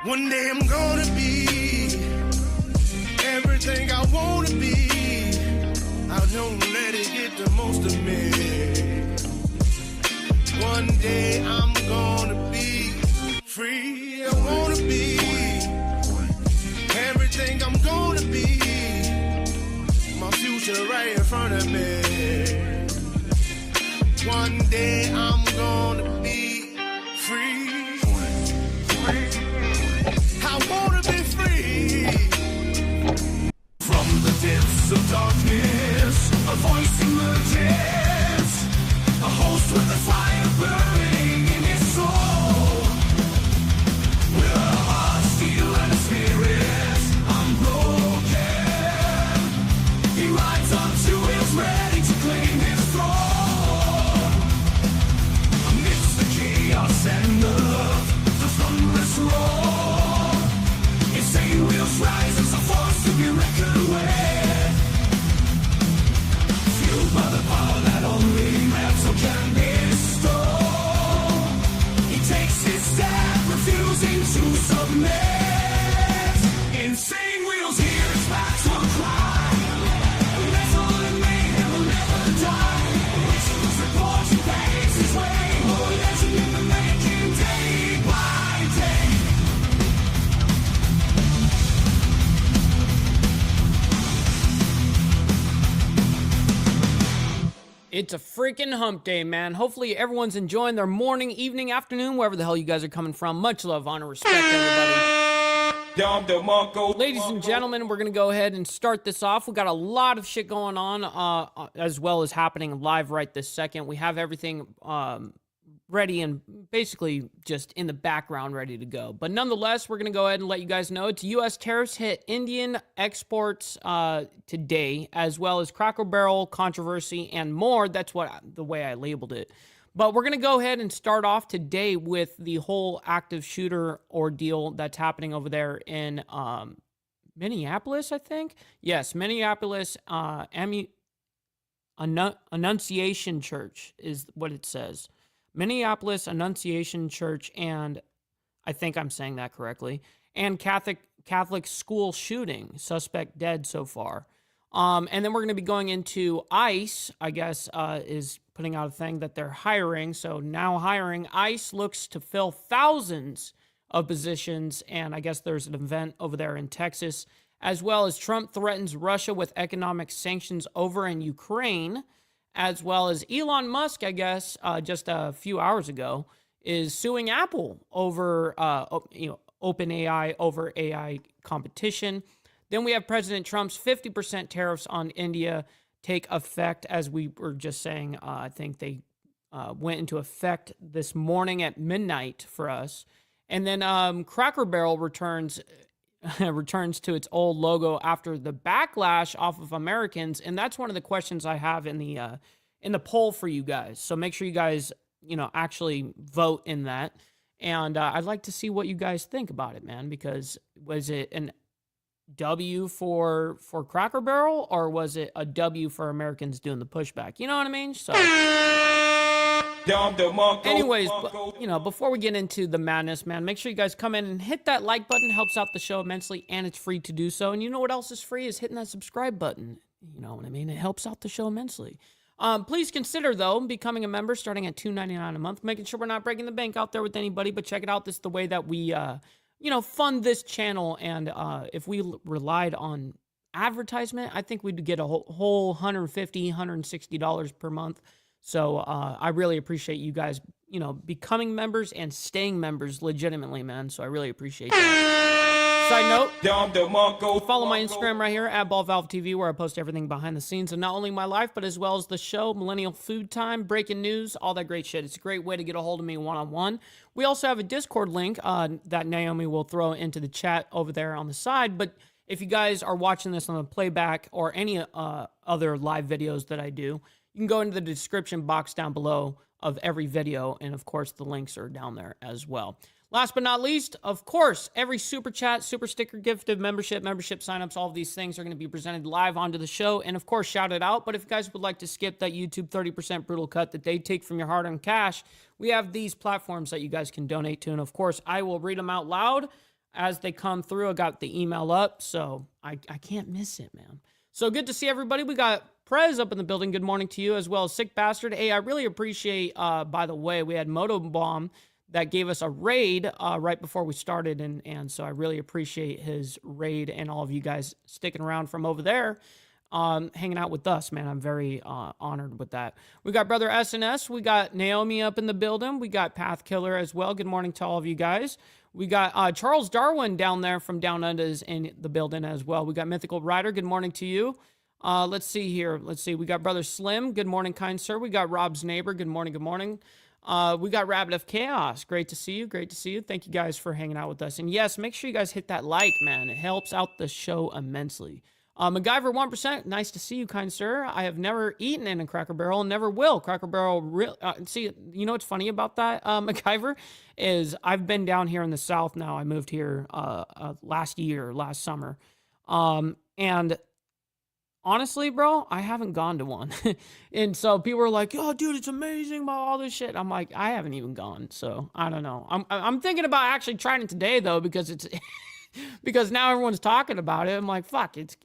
One day I'm gonna be everything I wanna be. I don't let it get the most of me. One day I'm gonna be free. I wanna be everything I'm gonna be. My future right in front of me. One day I'm gonna be free. I wanna be free. From the depths of darkness, a voice emerges. A host with a fire burning in his soul. With a heart steel and a spirit unbroken. He rides up to his ready to claim his throne. Amidst the chaos and the thunderous roar. Insane wheels rise as a force to be reckoned with. Fueled by the power that only metal can bestow. He takes his stand, refusing to submit. Insane wheels hear his battle cry. Metal and mayhem will never die. Rituals report he pays his way. More legend in the making, day by day. It's a freaking hump day, man. Hopefully everyone's enjoying their morning, evening, afternoon, wherever the hell you guys are coming from. Much love, honor, respect, everybody. Ladies and gentlemen, we're going to go ahead and start this off. We've got a lot of shit going on, as well as happening live right this second. We have everything ready and basically just in the background ready to go. But nonetheless, we're going to go ahead and let you guys know it's U.S. tariffs hit Indian exports today, as well as Cracker Barrel controversy and more. That's the way I labeled it. But we're going to go ahead and start off today with the whole active shooter ordeal that's happening over there in Minneapolis, I think. Yes, Minneapolis Annunciation Church is what it says. Minneapolis Annunciation Church, and I think I'm saying that correctly, and Catholic school shooting, suspect dead so far. And then we're going to be going into ICE, I guess, is putting out a thing that they're hiring. So now hiring. ICE looks to fill thousands of positions, and I guess there's an event over there in Texas, as well as Trump threatens Russia with economic sanctions over in Ukraine, as well as Elon Musk, I guess, just a few hours ago, is suing Apple over, OpenAI over AI competition. Then we have President Trump's 50% tariffs on India take effect, as we were just saying. I think they went into effect this morning at midnight for us. And then Cracker Barrel returns to its old logo after the backlash off of Americans, and that's one of the questions I have in the poll for you guys. So make sure you guys, actually vote in that, and I'd like to see what you guys think about it, man. Because was it an W for Cracker Barrel, or was it a W for Americans doing the pushback? You know what I mean? So. Anyways, before we get into the madness, man, make sure you guys come in and hit that like button. Helps out the show immensely, and it's free to do so. And you know what else is free is hitting that subscribe button. You know what I mean? It helps out the show immensely. Please consider, though, becoming a member starting at $2.99 a month, making sure we're not breaking the bank out there with anybody. But check it out. This is the way that we, fund this channel. And if we relied on advertisement, I think we'd get a whole $150, $160 per month. So I really appreciate you guys, becoming members and staying members legitimately, man. So I really appreciate that. Side note, follow my Instagram right here at BallValveTV, where I post everything behind the scenes of not only my life, but as well as the show, Millennial Food Time, breaking news, all that great shit. It's a great way to get a hold of me one-on-one. We also have a Discord link that Naomi will throw into the chat over there on the side. But if you guys are watching this on the playback or any other live videos that I do, you can go into the description box down below of every video, and of course the links are down there as well. Last but not least, of course, every super chat, super sticker, gifted membership signups, all of these things are going to be presented live onto the show, and of course shout it out. But if you guys would like to skip that YouTube 30% brutal cut that they take from your hard-earned cash, we have these platforms that you guys can donate to, and of course I will read them out loud as they come through. I got the email up, so I can't miss it, man. So good to see everybody. We got Prez up in the building. Good morning to you, as well as Sick Bastard. Hey, I really appreciate, by the way, we had Moto Bomb that gave us a raid right before we started, and so I really appreciate his raid and all of you guys sticking around from over there, hanging out with us, man. I'm very honored with that. We got Brother SNS. We got Naomi up in the building. We got Path Killer as well. Good morning to all of you guys. We got Charles Darwin down there from Down Under is in the building as well. We got Mythical Rider. Good morning to you. Let's see here. Let's see. We got Brother Slim. Good morning, kind sir. We got Rob's neighbor. Good morning. Good morning. We got Rabbit of Chaos. Great to see you. Great to see you. Thank you guys for hanging out with us. And yes, make sure you guys hit that like, man. It helps out the show immensely. MacGyver 1%. Nice to see you, kind sir. I have never eaten in a Cracker Barrel and never will. Cracker Barrel, see, you know what's funny about that, MacGyver, is I've been down here in the South now. I moved here last summer. And honestly, bro, I haven't gone to one. And so people are like, oh, dude, it's amazing about all this shit. I'm like, I haven't even gone. So I don't know. I'm thinking about actually trying it today, though, because it's because now everyone's talking about it. I'm like, fuck, it's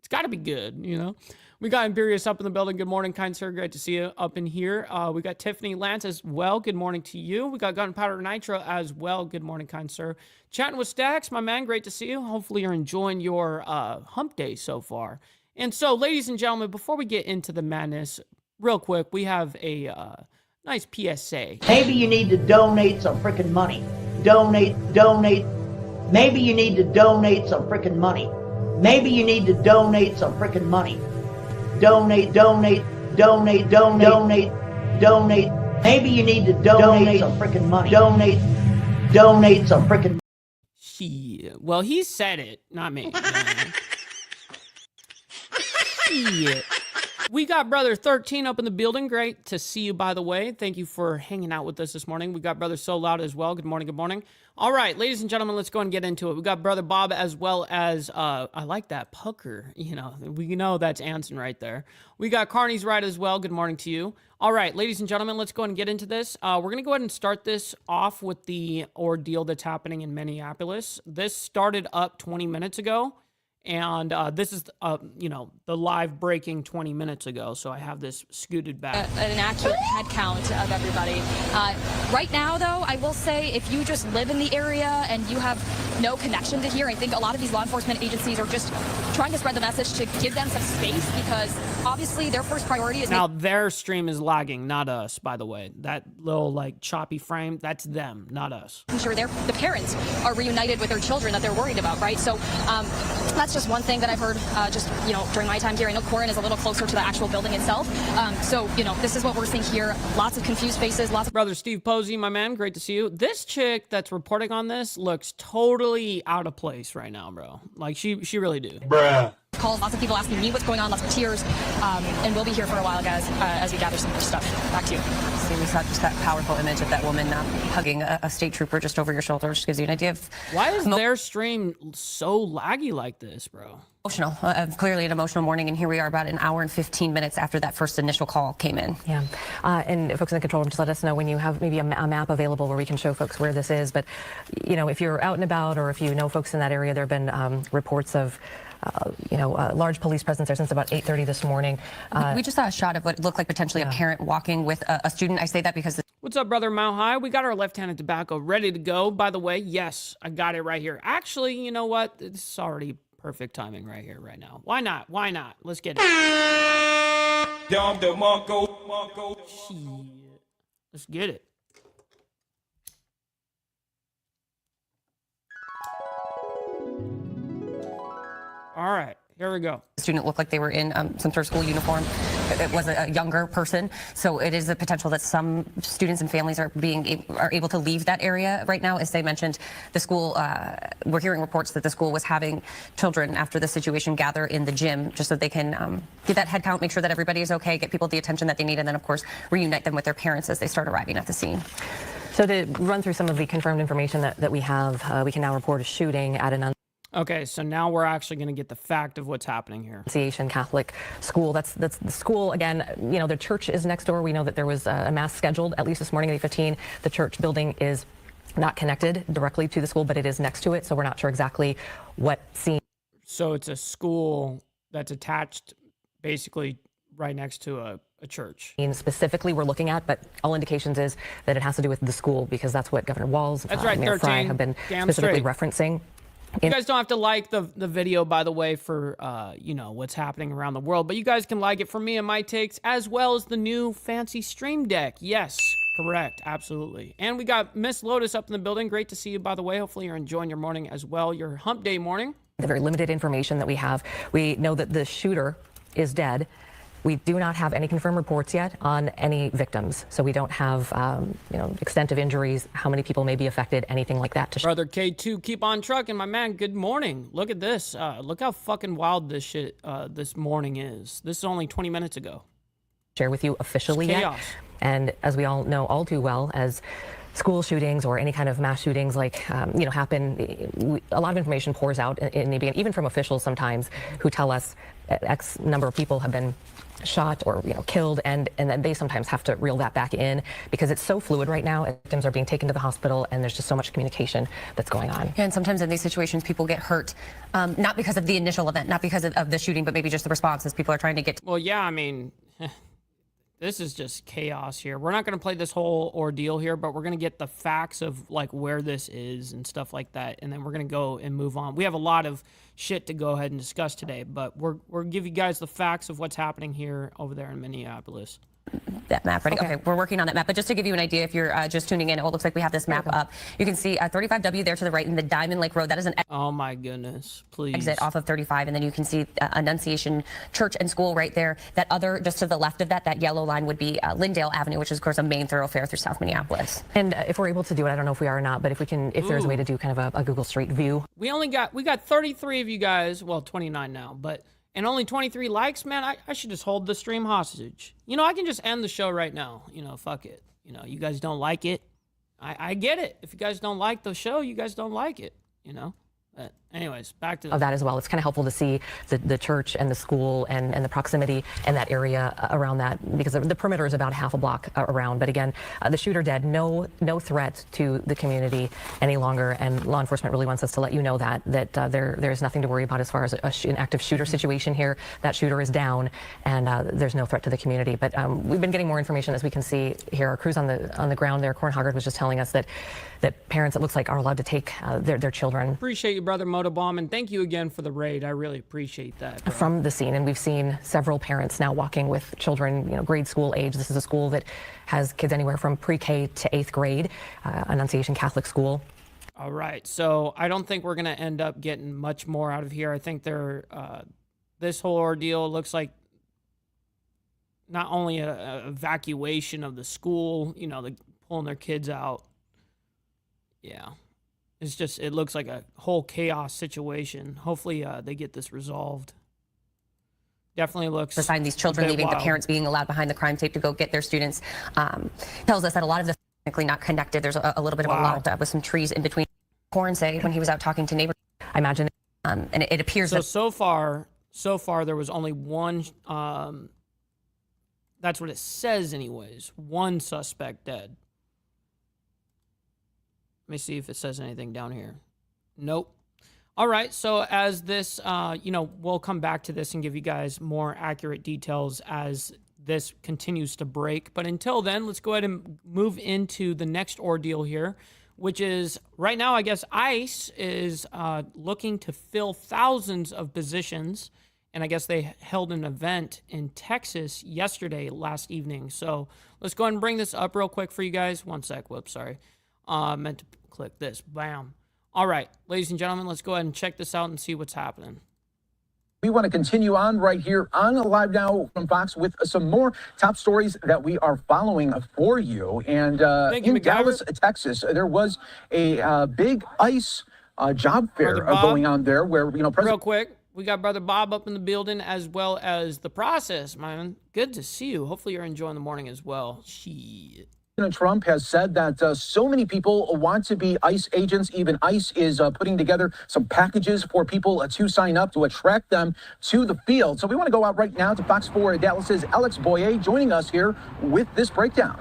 got to be good, you know? We got Imperious up in the building. Good morning, kind sir. Great to see you up in here. We got Tiffany Lance as well. Good morning to you. We got Gunpowder Nitro as well. Good morning, kind sir. Chatting with Stacks, my man. Great to see you. Hopefully you're enjoying your hump day so far. And so, ladies and gentlemen, before we get into the madness, real quick, we have a nice PSA. Maybe you need to donate some freaking money. Donate. Maybe you need to donate some freaking money. Maybe you need to donate some freaking money. Donate. Maybe you need to donate some freaking money. Donate some freaking. Well, he said it, not me. Shit. We got Brother 13 up in the building. Great to see you, by the way. Thank you for hanging out with us this morning. We got Brother So Loud as well. Good morning, good morning. All right, ladies and gentlemen, let's go and get into it. We got Brother Bob as well as, I like that pucker. You know that's Anson right there. We got Carney's right as well. Good morning to you. All right, ladies and gentlemen, let's go ahead and get into this. We're going to go ahead and start this off with the ordeal that's happening in Minneapolis. This started up 20 minutes ago. And this is, the live breaking 20 minutes ago. So I have this scooted back. An accurate head count of everybody. Right now, though, I will say if you just live in the area and you have no connection to here, I think a lot of these law enforcement agencies are just trying to spread the message to give them some space because obviously their first priority is... Now, their stream is lagging, not us, by the way. That little, choppy frame, that's them, not us. I'm sure the parents are reunited with their children that they're worried about, right? So that's just one thing that I've heard during my time here. I know Corin is a little closer to the actual building itself. So this is what we're seeing here. Lots of confused faces, lots of... Brother Steve Posey, my man, great to see you. This chick that's reporting on this looks totally out of place right now, bro. Like, she really do. Bruh. Calls, lots of people asking me what's going on, lots of tears, and we'll be here for a while, guys, as we gather some more stuff. Back to you. See, we saw just that powerful image of that woman hugging a state trooper just over your shoulder, which gives you an idea of... Why is their stream so laggy like this, bro? Emotional, clearly an emotional morning, and here we are about an hour and 15 minutes after that first initial call came in. Yeah, and folks in the control room, just let us know when you have maybe a map available where we can show folks where this is. But, if you're out and about or if you know folks in that area, there have been reports of large police presence there since about 8:30 this morning. We just saw a shot of what looked like potentially a parent walking with a student. I say that because... What's up, brother Mount High? We got our left-handed tobacco ready to go. By the way, yes, I got it right here. Actually, you know what? It's already perfect timing right here, right now. Why not? Why not? Let's get it. Shit. Let's get it. All right, here we go. The student looked like they were in some sort of school uniform. It was a younger person, so it is a potential that some students and families are able to leave that area right now. As they mentioned, the school, we're hearing reports that the school was having children after the situation gather in the gym just so they can get that head count, make sure that everybody is okay, get people the attention that they need, and then, of course, reunite them with their parents as they start arriving at the scene. So to run through some of the confirmed information that we have, we can now report a shooting at an Okay, so now we're actually going to get the fact of what's happening here. Annunciation Catholic School. That's the school. Again, the church is next door. We know that there was a mass scheduled, at least this morning at 8:15. The church building is not connected directly to the school, but it is next to it. So we're not sure exactly what scene. So it's a school that's attached basically right next to a church. Specifically we're looking at, but all indications is that it has to do with the school, because that's what Governor Walz, That's right, Mayor Fry 13. have been Damn specifically straight. referencing. You guys don't have to like the video, by the way, for, you know, what's happening around the world. But you guys can like it for me and my takes, as well as the new fancy stream deck. Yes, correct. Absolutely. And we got Miss Lotus up in the building. Great to see you, by the way. Hopefully you're enjoying your morning as well, your hump day morning. The very limited information that we have, we know that the shooter is dead. We do not have any confirmed reports yet on any victims. So we don't have, you know, extent of injuries, how many people may be affected, anything like that. Brother K2, keep on trucking, my man. Good morning. Look at this. Look how fucking wild this shit this morning is. This is only 20 minutes ago. Share with you officially yet. Chaos. And as we all know all too well, as school shootings or any kind of mass shootings like, you know, happen, a lot of information pours out in the beginning, even from officials sometimes, who tell us X number of people have been shot or, you know, killed, and then they sometimes have to reel that back in because it's so fluid right now. Victims are being taken to the hospital, and there's just so much communication that's going on. And sometimes in these situations, people get hurt, not because of the initial event, not because of the shooting, but maybe just the responses. People are trying to get. Well, yeah, I mean, this is just chaos here. We're not going to play this whole ordeal here, but we're going to get the facts of like where this is and stuff like that, and then we're going to go and move on. We have a lot of shit to go ahead and discuss today, but we're give you guys the facts of what's happening here over there in Minneapolis. That map ready. Okay, we're working on that map. But just to give you an idea, if you're just tuning in, it looks like we have this map up. You can see 35W there to the right in the Diamond Lake Road. That is an Oh my goodness, please. exit off of 35, and then you can see Annunciation Church and School right there. That other, just to the left of that, that yellow line would be Lyndale Avenue, which is of course a main thoroughfare through South Minneapolis. And if we're able to do it, I don't know if we are or not, but if we can, if there's a way to do kind of a Google Street View. We got 33 of you guys, well 29 now, but and only 23 likes, man. I should just hold the stream hostage. You know, I can just end the show right now. You know, fuck it. You know, you guys don't like it. I get it. If you guys don't like the show, you guys don't like it, you know? But anyways, back to of that as well. It's kind of helpful to see the church and the school and the proximity and that area around that, because the perimeter is about half a block around. But again, the shooter dead, no threat to the community any longer, and law enforcement really wants us to let you know that there's nothing to worry about as far as an active shooter situation here. That shooter is down, and there's no threat to the community. But we've been getting more information, as we can see here. Our crews on the ground there, Corn Hoggard was just telling us that parents, it looks like, are allowed to take their children. Appreciate you, brother Motobomb, and thank you again for the raid. I really appreciate that, bro. From the scene, and we've seen several parents now walking with children, you know, grade school age. This is a school that has kids anywhere from pre-K to 8th grade, Annunciation Catholic School. All right, so I don't think we're going to end up getting much more out of here. I think this whole ordeal looks like not only an evacuation of the school, you know, pulling their kids out. Yeah. It looks like a whole chaos situation. Hopefully they get this resolved. Definitely looks. Aside these children leaving, wild. the parents being allowed behind the crime tape to go get their students, tells us that a lot of this is technically not connected. There's a little bit of a lot with some trees in between. Corn say when he was out talking to neighbors, I imagine, and it appears so far there was only one. That's what it says, anyways. One suspect dead. Let me see if it says anything down here. Nope. All right, so as this, you know, we'll come back to this and give you guys more accurate details as this continues to break. But until then, let's go ahead and move into the next ordeal here, which is right now, I guess ICE is looking to fill thousands of positions. And I guess they held an event in Texas last evening. So let's go ahead and bring this up real quick for you guys. One sec. Whoops, sorry. Meant to click this. Bam. All right, ladies and gentlemen, let's go ahead and check this out and see what's happening. We want to continue on right here on Live Now from Fox with some more top stories that we are following for you. And in Dallas, Texas, there was a big ICE job fair going on there where, you know, real quick, we got Brother Bob up in the building, as well as The Process, man. Good to see you. Hopefully you're enjoying the morning as well. Shit. President Trump has said that so many people want to be ICE agents. Even ICE is putting together some packages for people to sign up to attract them to the field. So we want to go out right now to Fox 4 Dallas's Alex Boyer joining us here with this breakdown.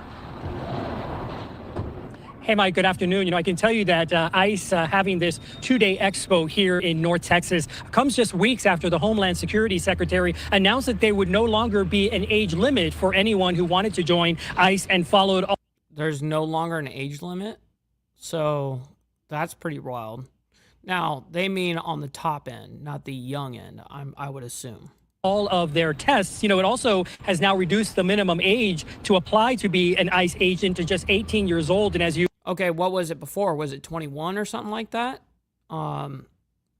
Hey, Mike, good afternoon. I can tell you that ICE having this two-day expo here in North Texas comes just weeks after the Homeland Security Secretary announced that there would no longer be an age limit for anyone who wanted to join ICE and followed all. There's no longer an age limit? So that's pretty wild. Now, they mean on the top end, not the young end, I would assume. All of their tests. It also has now reduced the minimum age to apply to be an ICE agent to just 18 years old. And as you... Okay, what was it before? Was it 21 or something like that?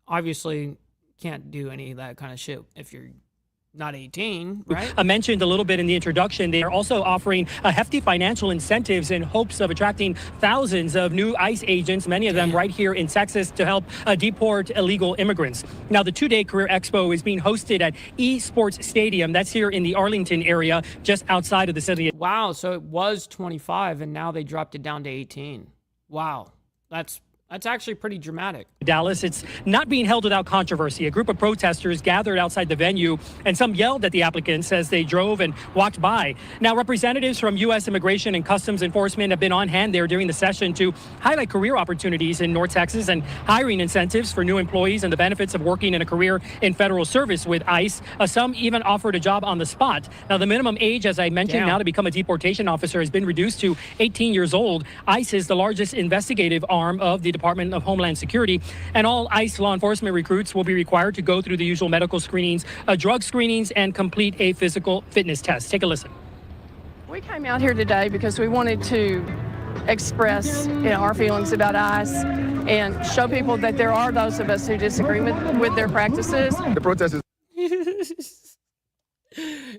Obviously, can't do any of that kind of shit if you're not 18, right? I mentioned a little bit in the introduction, they are also offering hefty financial incentives in hopes of attracting thousands of new ICE agents, many of them right here in Texas, to help deport illegal immigrants. Now, the two-day Career Expo is being hosted at eSports Stadium. That's here in the Arlington area, just outside of the city. Wow, so it was 25, and now they dropped it down to 18. Wow, that's actually pretty dramatic. Dallas, it's not being held without controversy. A group of protesters gathered outside the venue, and some yelled at the applicants as they drove and walked by. Now, representatives from U.S. Immigration and Customs Enforcement have been on hand there during the session to highlight career opportunities in North Texas and hiring incentives for new employees and the benefits of working in a career in federal service with ICE. Some even offered a job on the spot. Now, the minimum age, as I mentioned, now to become a deportation officer has been reduced to 18 years old. ICE is the largest investigative arm of the Department of Homeland Security, and all ICE law enforcement recruits will be required to go through the usual medical screenings, drug screenings, and complete a physical fitness test. Take a listen. We came out here today because we wanted to express our feelings about ICE and show people that there are those of us who disagree with their practices. The protest is...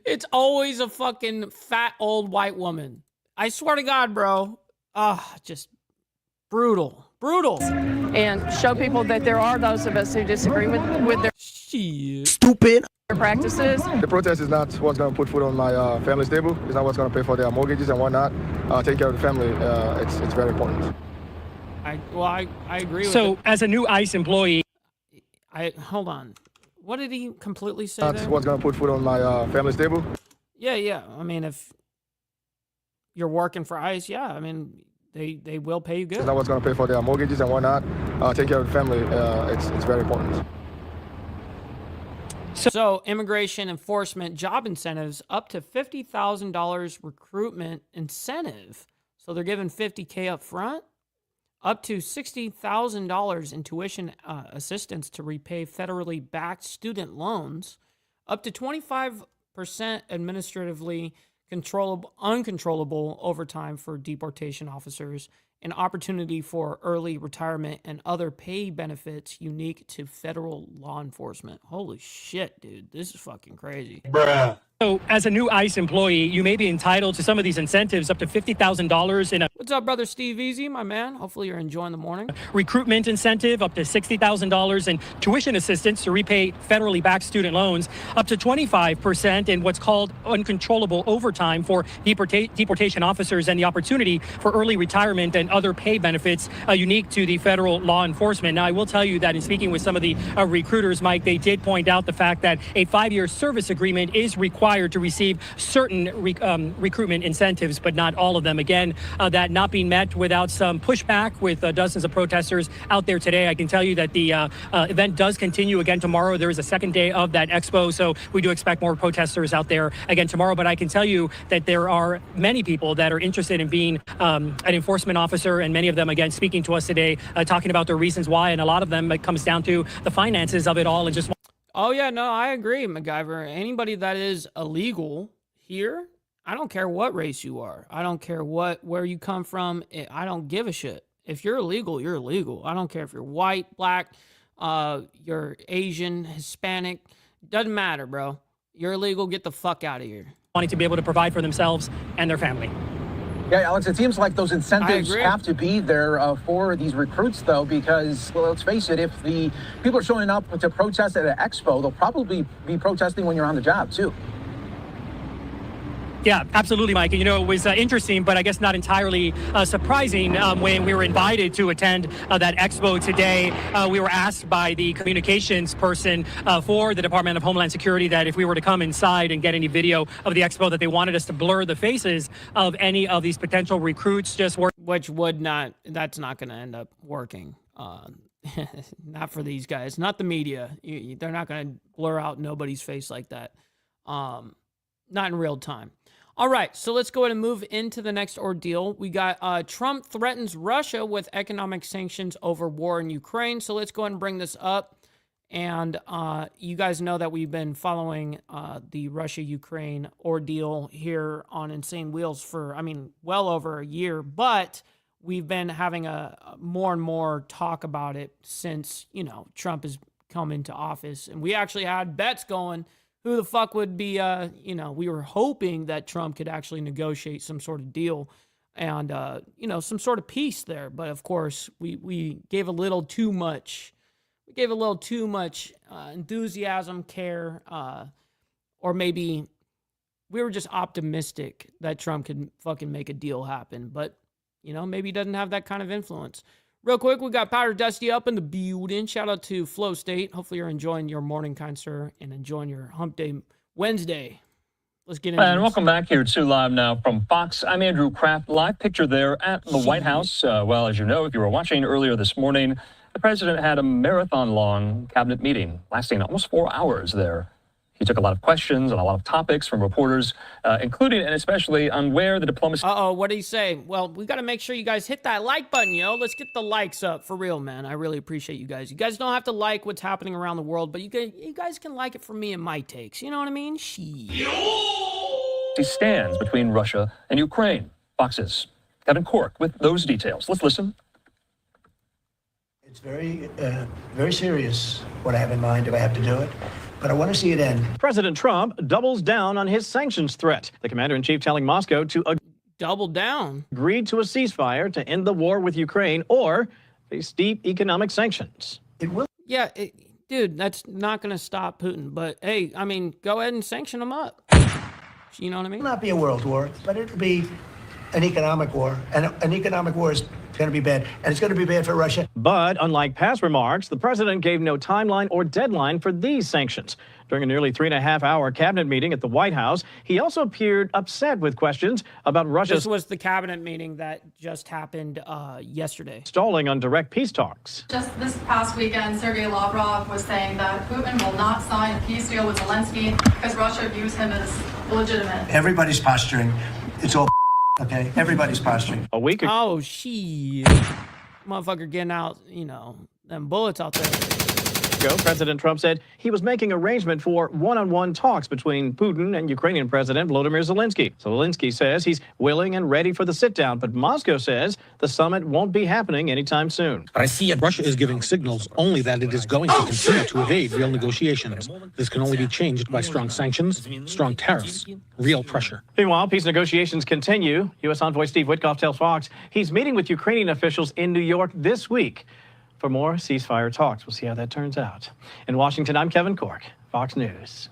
It's always a fucking fat old white woman. I swear to God, bro. Just brutal. And show people that there are those of us who disagree with their Stupid practices. The protest is not what's going to put food on my family's table. It's not what's going to pay for their mortgages and whatnot. Take care of the family. It's very important. I agree with So, it. as a new ICE employee... Hold on. What did he completely say That's there? what's going to put food on my family's table. Yeah. I mean, if you're working for ICE, yeah, I mean... They will pay you good. It's not what's going to pay for their mortgages and whatnot. Take care of the family. It's very important. So immigration enforcement job incentives up to $50,000 recruitment incentive. So they're giving $50K up front, up to $60,000 in tuition assistance to repay federally backed student loans, up to 25% administratively uncontrollable overtime for deportation officers, an opportunity for early retirement, and other pay benefits unique to federal law enforcement. Holy shit, dude. This is fucking crazy. bruh. So, as a new ICE employee, you may be entitled to some of these incentives, up to $50,000 in a... What's up, brother Steve Easy, my man? Hopefully you're enjoying the morning. Recruitment incentive, up to $60,000 in tuition assistance to repay federally backed student loans, up to 25% in what's called uncontrollable overtime for deportation officers, and the opportunity for early retirement and other pay benefits unique to the federal law enforcement. Now, I will tell you that in speaking with some of the recruiters, Mike, they did point out the fact that a 5-year service agreement is required to receive certain recruitment incentives, but not all of them. Again, that not being met without some pushback with dozens of protesters out there today. I can tell you that the event does continue again tomorrow. There is a second day of that expo, so we do expect more protesters out there again tomorrow. But I can tell you that there are many people that are interested in being an enforcement officer, and many of them, again, speaking to us today, talking about their reasons why, and a lot of them, it comes down to the finances of it all and just... Oh, yeah, no, I agree, MacGyver. Anybody that is illegal here, I don't care what race you are. I don't care where you come from. I don't give a shit. If you're illegal, you're illegal. I don't care if you're white, black, you're Asian, Hispanic. Doesn't matter, bro. You're illegal. Get the fuck out of here. Wanting to be able to provide for themselves and their family. Yeah, Alex, it seems like those incentives have to be there for these recruits, though, because, well, let's face it, if the people are showing up to protest at an expo, they'll probably be protesting when you're on the job, too. Yeah, absolutely, Mike. And, it was interesting, but I guess not entirely surprising when we were invited to attend that expo today. We were asked by the communications person for the Department of Homeland Security that if we were to come inside and get any video of the expo, that they wanted us to blur the faces of any of these potential recruits. Which would not, that's not going to end up working. Not for these guys, not the media. They're not going to blur out nobody's face like that. Not in real time. All right, so let's go ahead and move into the next ordeal. We got Trump threatens Russia with economic sanctions over war in Ukraine. So let's go ahead and bring this up. And you guys know that we've been following the Russia-Ukraine ordeal here on Insane Wheels for, well over a year. But we've been having a more and more talk about it since, Trump has come into office. And we actually had bets going. Who the fuck would be, we were hoping that Trump could actually negotiate some sort of deal and, some sort of peace there. But of course, we gave a little too much. We gave a little too much enthusiasm, care, or maybe we were just optimistic that Trump could fucking make a deal happen. But, maybe he doesn't have that kind of influence. Real quick, we got Powder Dusty up in the building. Shout out to Flow State. Hopefully you're enjoying your morning, kind sir, and enjoying your Hump Day Wednesday. Let's get into And welcome back here to Live Now from Fox. I'm Andrew Kraft. Live picture there at the White House. Well, as you know, if you were watching earlier this morning, the president had a marathon-long cabinet meeting lasting almost 4 hours there. He took a lot of questions and a lot of topics from reporters, including and especially on where the diplomacy... What did he say? Well, we got to make sure you guys hit that like button, yo. Let's get the likes up for real, man. I really appreciate you guys. You guys don't have to like what's happening around the world, but you guys can like it for me and my takes. You know what I mean? He stands between Russia and Ukraine. Fox's Kevin Cork with those details. Let's listen. It's very, very serious what I have in mind if I have to do it. But I want to see it end. President Trump doubles down on his sanctions threat. The commander-in-chief telling Moscow to double down, agree to a ceasefire to end the war with Ukraine or face deep economic sanctions. It will. Yeah, dude, that's not going to stop Putin. But hey, go ahead and sanction him up. You know what I mean? It will not be a world war, but it'll be an economic war. And an economic war is going to be bad, and it's going to be bad for Russia. But unlike past remarks, the president gave no timeline or deadline for these sanctions. During a nearly 3.5-hour cabinet meeting at the White House, he also appeared upset with questions about Russia's... This was the cabinet meeting that just happened yesterday. ...stalling on direct peace talks. Just this past weekend, Sergei Lavrov was saying that Putin will not sign a peace deal with Zelensky because Russia views him as illegitimate. Everybody's posturing. It's all okay? Everybody's posturing. A week ago... Oh, shit. Motherfucker getting out, them bullets out there. President Trump said he was making arrangement for one-on-one talks between Putin and Ukrainian President Volodymyr Zelensky. Zelensky says he's willing and ready for the sit-down, but Moscow says the summit won't be happening anytime soon. Russia is giving signals only that it is going to continue to evade real negotiations. This can only be changed by strong sanctions, strong tariffs, real pressure. Meanwhile, peace negotiations continue. U.S. Envoy Steve Witkoff tells Fox he's meeting with Ukrainian officials in New York this week for more ceasefire talks. We'll see how that turns out. In Washington, I'm Kevin Cork, Fox News.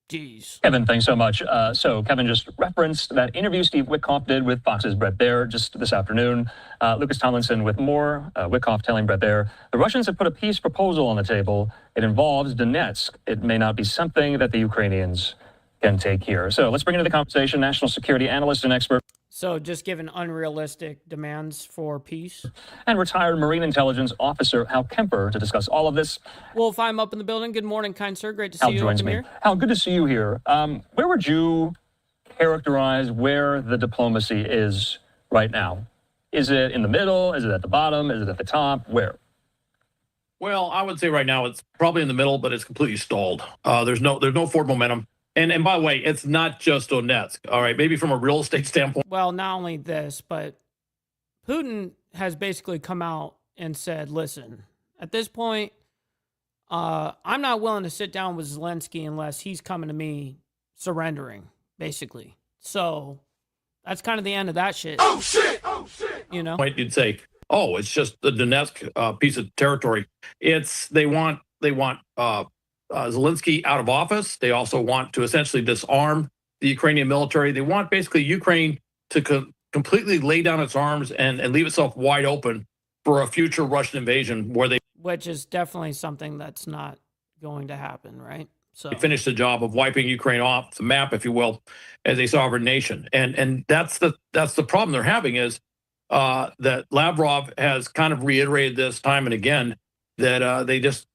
Jeez. Kevin, thanks so much. So Kevin just referenced that interview Steve Witkoff did with Fox's Brett Baer just this afternoon. Lucas Tomlinson with more. Witkoff telling Brett Baer, the Russians have put a peace proposal on the table. It involves Donetsk. It may not be something that the Ukrainians can take here. So let's bring into the conversation national security analyst and expert. So just given unrealistic demands for peace. And retired Marine Intelligence Officer Hal Kemper to discuss all of this. Wolf, I'm up in the building. Good morning, kind sir. Great to see you. Hal joins me. Hal, good to see you here. Where would you characterize where the diplomacy is right now? Is it in the middle? Is it at the bottom? Is it at the top? Where? Well, I would say right now it's probably in the middle, but it's completely stalled. There's no forward momentum. And by the way, it's not just Donetsk. All right, maybe from a real estate standpoint. Well, not only this, but Putin has basically come out and said, listen, at this point, I'm not willing to sit down with Zelensky unless he's coming to me surrendering, basically. So that's kind of the end of that shit. Oh, shit! Oh, shit! You'd say, oh, it's just the Donetsk piece of territory. They want Zelensky out of office. They also want to essentially disarm the Ukrainian military. They want basically Ukraine to completely lay down its arms and leave itself wide open for a future Russian invasion where they which is definitely something that's not going to happen, right? So finish the job of wiping Ukraine off the map, if you will, as a sovereign nation. And that's the problem they're having is that Lavrov has kind of reiterated this time and again that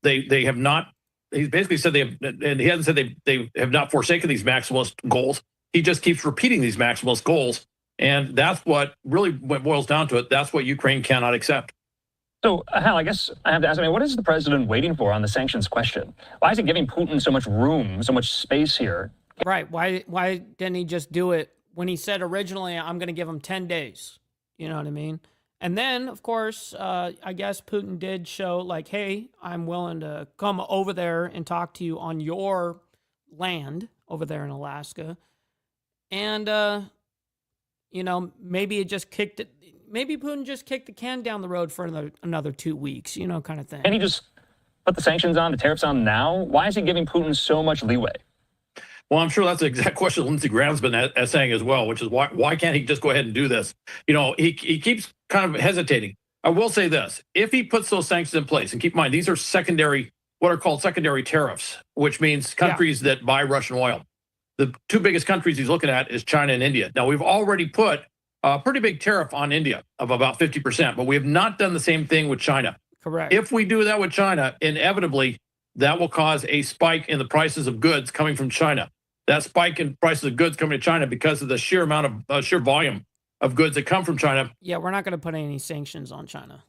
they have not. He's basically said and he hasn't said they have not forsaken these maximalist goals. He just keeps repeating these maximalist goals, and that's what really boils down to it. That's what Ukraine cannot accept. So, Hal, I guess I have to ask, what is the president waiting for on the sanctions question? Why is he giving Putin so much room, so much space here? Right. Why didn't he just do it when he said originally, I'm going to give him 10 days? You know what I mean? And then, of course, I guess Putin did show like, hey, I'm willing to come over there and talk to you on your land over there in Alaska. And, maybe it just kicked it. Maybe Putin just kicked the can down the road for another 2 weeks, kind of thing. And he just put the sanctions on, the tariffs on now? Why is he giving Putin so much leeway? Well, I'm sure that's the exact question Lindsey Graham's been saying as well, which is why can't he just go ahead and do this? He keeps kind of hesitating. I will say this. If he puts those sanctions in place, and keep in mind, these are what are called secondary tariffs, which means countries that buy Russian oil. The two biggest countries he's looking at is China and India. Now, we've already put a pretty big tariff on India of about 50%, but we have not done the same thing with China. Correct. If we do that with China, inevitably, that will cause a spike in the prices of goods coming from China. That spike in prices of goods coming to China because of the sheer amount of sheer volume of goods that come from China. Yeah, we're not going to put any sanctions on China.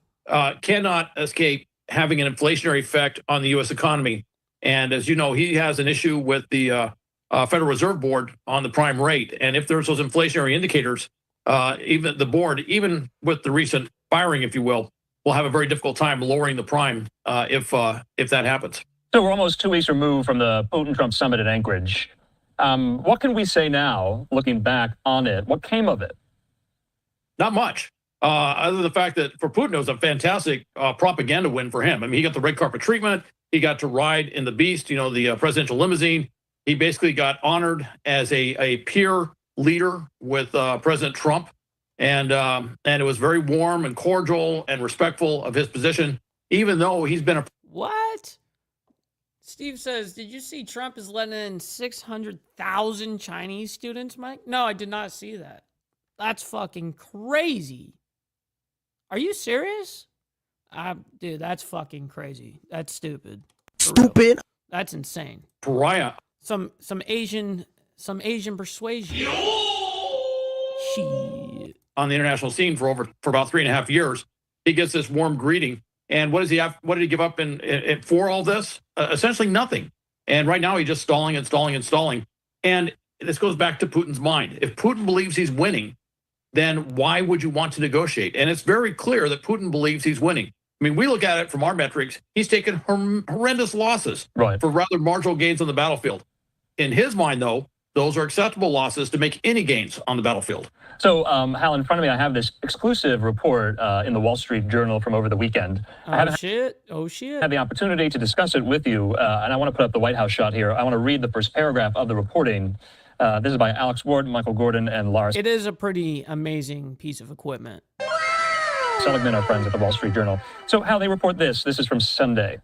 Cannot escape having an inflationary effect on the U.S. economy. And as you know, he has an issue with the Federal Reserve Board on the prime rate. And if there's those inflationary indicators, even the board, even with the recent firing, if you will have a very difficult time lowering the prime if that happens. So we're almost 2 weeks removed from the Putin-Trump summit at Anchorage. What can we say now, looking back on it? What came of it? Not much, other than the fact that for Putin, it was a fantastic propaganda win for him. I mean, he got the red carpet treatment. He got to ride in the Beast, the presidential limousine. He basically got honored as a peer leader with President Trump. And it was very warm and cordial and respectful of his position, even though he's been a... What? Steve says, did you see Trump is letting in 600,000 Chinese students, Mike? No, I did not see that. That's fucking crazy. Are you serious? Dude, that's fucking crazy. That's stupid. Stupid. That's insane. Pariah. Some Asian persuasion. Shit. On the international scene for about 3.5 years. He gets this warm greeting. And what does he have? What did he give up for all this? Essentially nothing. And right now he's just stalling and stalling and stalling. And this goes back to Putin's mind. If Putin believes he's winning, then why would you want to negotiate? And it's very clear that Putin believes he's winning. I mean, we look at it from our metrics. He's taken horrendous losses for rather marginal gains on the battlefield. In his mind, though, those are acceptable losses to make any gains on the battlefield. So, Hal, in front of me, I have this exclusive report in the Wall Street Journal from over the weekend. Oh, shit. Had the opportunity to discuss it with you, and I want to put up the White House shot here. I want to read the first paragraph of the reporting. This is by Alex Ward, Michael Gordon, and Lars. It is a pretty amazing piece of equipment. Seligman, our friends at the Wall Street Journal. So, Hal, they report this. This is from Sunday.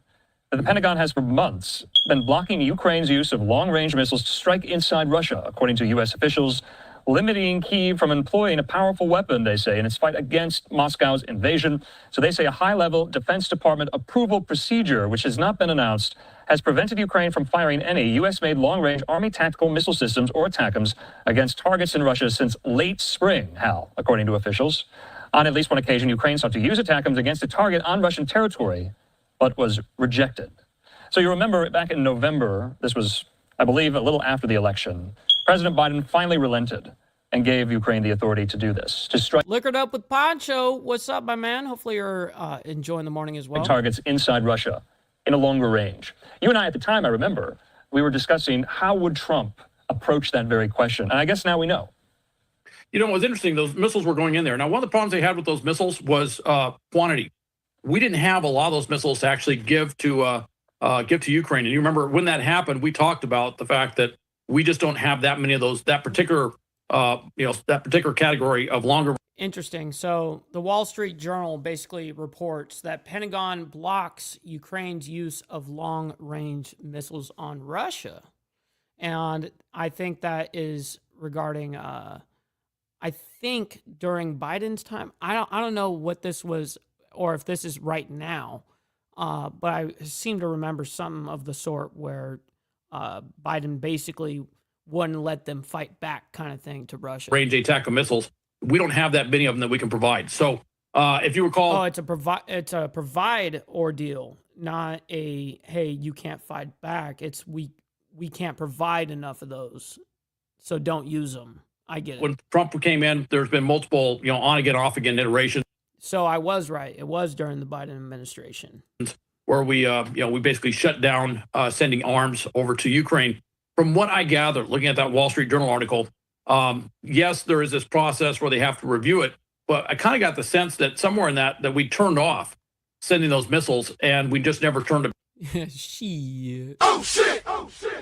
The Pentagon has for months been blocking Ukraine's use of long-range missiles to strike inside Russia, according to U.S. officials, limiting Kyiv from employing a powerful weapon, they say, in its fight against Moscow's invasion. So they say a high-level Defense Department approval procedure, which has not been announced, has prevented Ukraine from firing any U.S.-made long-range Army tactical missile systems or ATACMS against targets in Russia since late spring, Hal, according to officials. On at least one occasion, Ukraine sought to use ATACMS against a target on Russian territory, but was rejected. So you remember back in November, this was, I believe, a little after the election, President Biden finally relented and gave Ukraine the authority to do this, to strike Liquored up with Poncho. What's up, my man? Hopefully you're enjoying the morning as well. Targets inside Russia in a longer range. You and I, at the time, I remember, we were discussing how would Trump approach that very question. And I guess now we know. You know, it was interesting. Those missiles were going in there. Now, one of the problems they had with those missiles was quantity. We didn't have a lot of those missiles to actually give to Ukraine. And you remember when that happened, we talked about the fact that We just don't have that many of those, that particular category of longer. Interesting. So the Wall Street Journal basically reports that Pentagon blocks Ukraine's use of long-range missiles on Russia. And I think that is regarding, I think during Biden's time, I don't know what this was or if this is right now, but I seem to remember something of the sort where Biden basically wouldn't let them fight back kind of thing to Russia. Range attack missiles. We don't have that many of them that we can provide. So if you recall, it's a provide ordeal, not a hey, you can't fight back. It's we can't provide enough of those, so don't use them. I get it. When Trump came in, there's been multiple on again, off again iterations. So I was right. It was during the Biden administration where we basically shut down sending arms over to Ukraine. From what I gather, looking at that Wall Street Journal article. Yes, there is this process where they have to review it, but I kind of got the sense that somewhere in that we turned off sending those missiles and we just never turned it shit. Oh shit!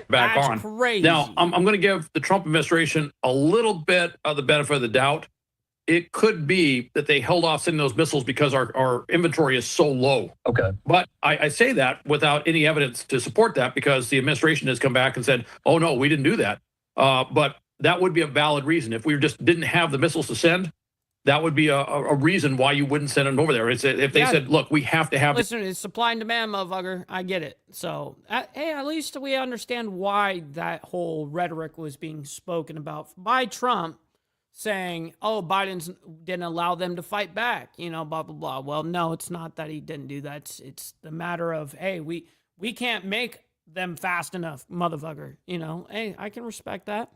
Back That's on. Crazy. Now, I'm going to give the Trump administration a little bit of the benefit of the doubt. It could be that they held off sending those missiles because our inventory is so low. Okay. But I say that without any evidence to support that because the administration has come back and said, oh, no, we didn't do that. But that would be a valid reason. If we just didn't have the missiles to send, that would be a reason why you wouldn't send them over there. If they said, look, we have to have... Listen, it's supply and demand, motherfucker. I get it. So, hey, at least we understand why that whole rhetoric was being spoken about by Trump, saying, oh, Biden didn't allow them to fight back, blah, blah, blah. Well, no, it's not that he didn't do that. It's the matter of, hey, we can't make them fast enough, motherfucker. Hey, I can respect that.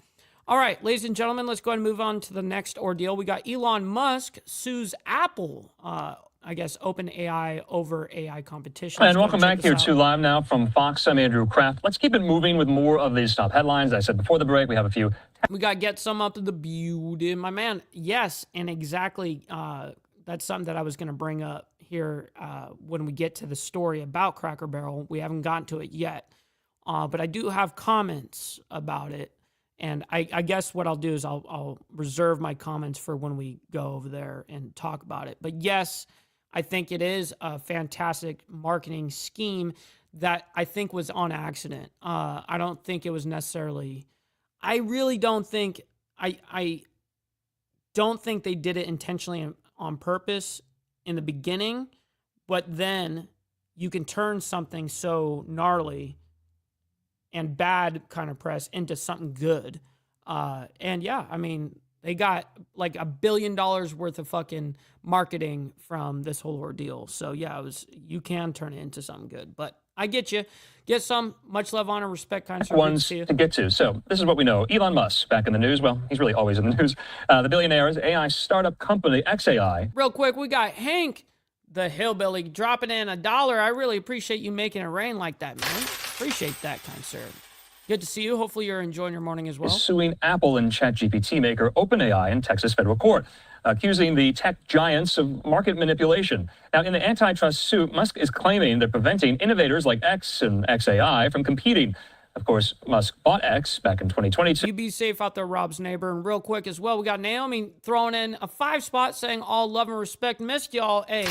All right, ladies and gentlemen, let's go ahead and move on to the next ordeal. We got Elon Musk sues Apple, I guess, OpenAI over AI competition. And welcome back here to Live Now from Fox. I'm Andrew Kraft. Let's keep it moving with more of these top headlines. I said before the break, we have a few. We got to get some up to the beauty, my man. Yes, and exactly, that's something that I was going to bring up here when we get to the story about Cracker Barrel. We haven't gotten to it yet, but I do have comments about it. And I guess what I'll do is I'll reserve my comments for when we go over there and talk about it. But yes, I think it is a fantastic marketing scheme that I think was on accident. I don't think it was necessarily... I really don't think... I don't think they did it intentionally on purpose in the beginning, but then you can turn something so gnarly and bad kind of press into something good. And yeah, I mean, they got like $1 billion worth of fucking marketing from this whole ordeal. So yeah, you can turn it into something good, but I get you. Get some. Much love, honor, respect, kind of ones to get to. So this is what we know. Elon Musk back in the news. Well, he's really always in the news. The billionaire's AI startup company, XAI. Real quick, we got Hank, the hillbilly, dropping in $1. I really appreciate you making it rain like that, man. Appreciate that, kind sir. Good to see you. Hopefully you're enjoying your morning as well. Suing Apple and ChatGPT maker OpenAI in Texas federal court, accusing the tech giants of market manipulation. Now, in the antitrust suit, Musk is claiming they're preventing innovators like X and XAI from competing. Of course, Musk bought X back in 2022. You be safe out there, Rob's neighbor. And real quick as well, we got Naomi throwing in a 5 spot saying all love and respect. Missed y'all. Hey,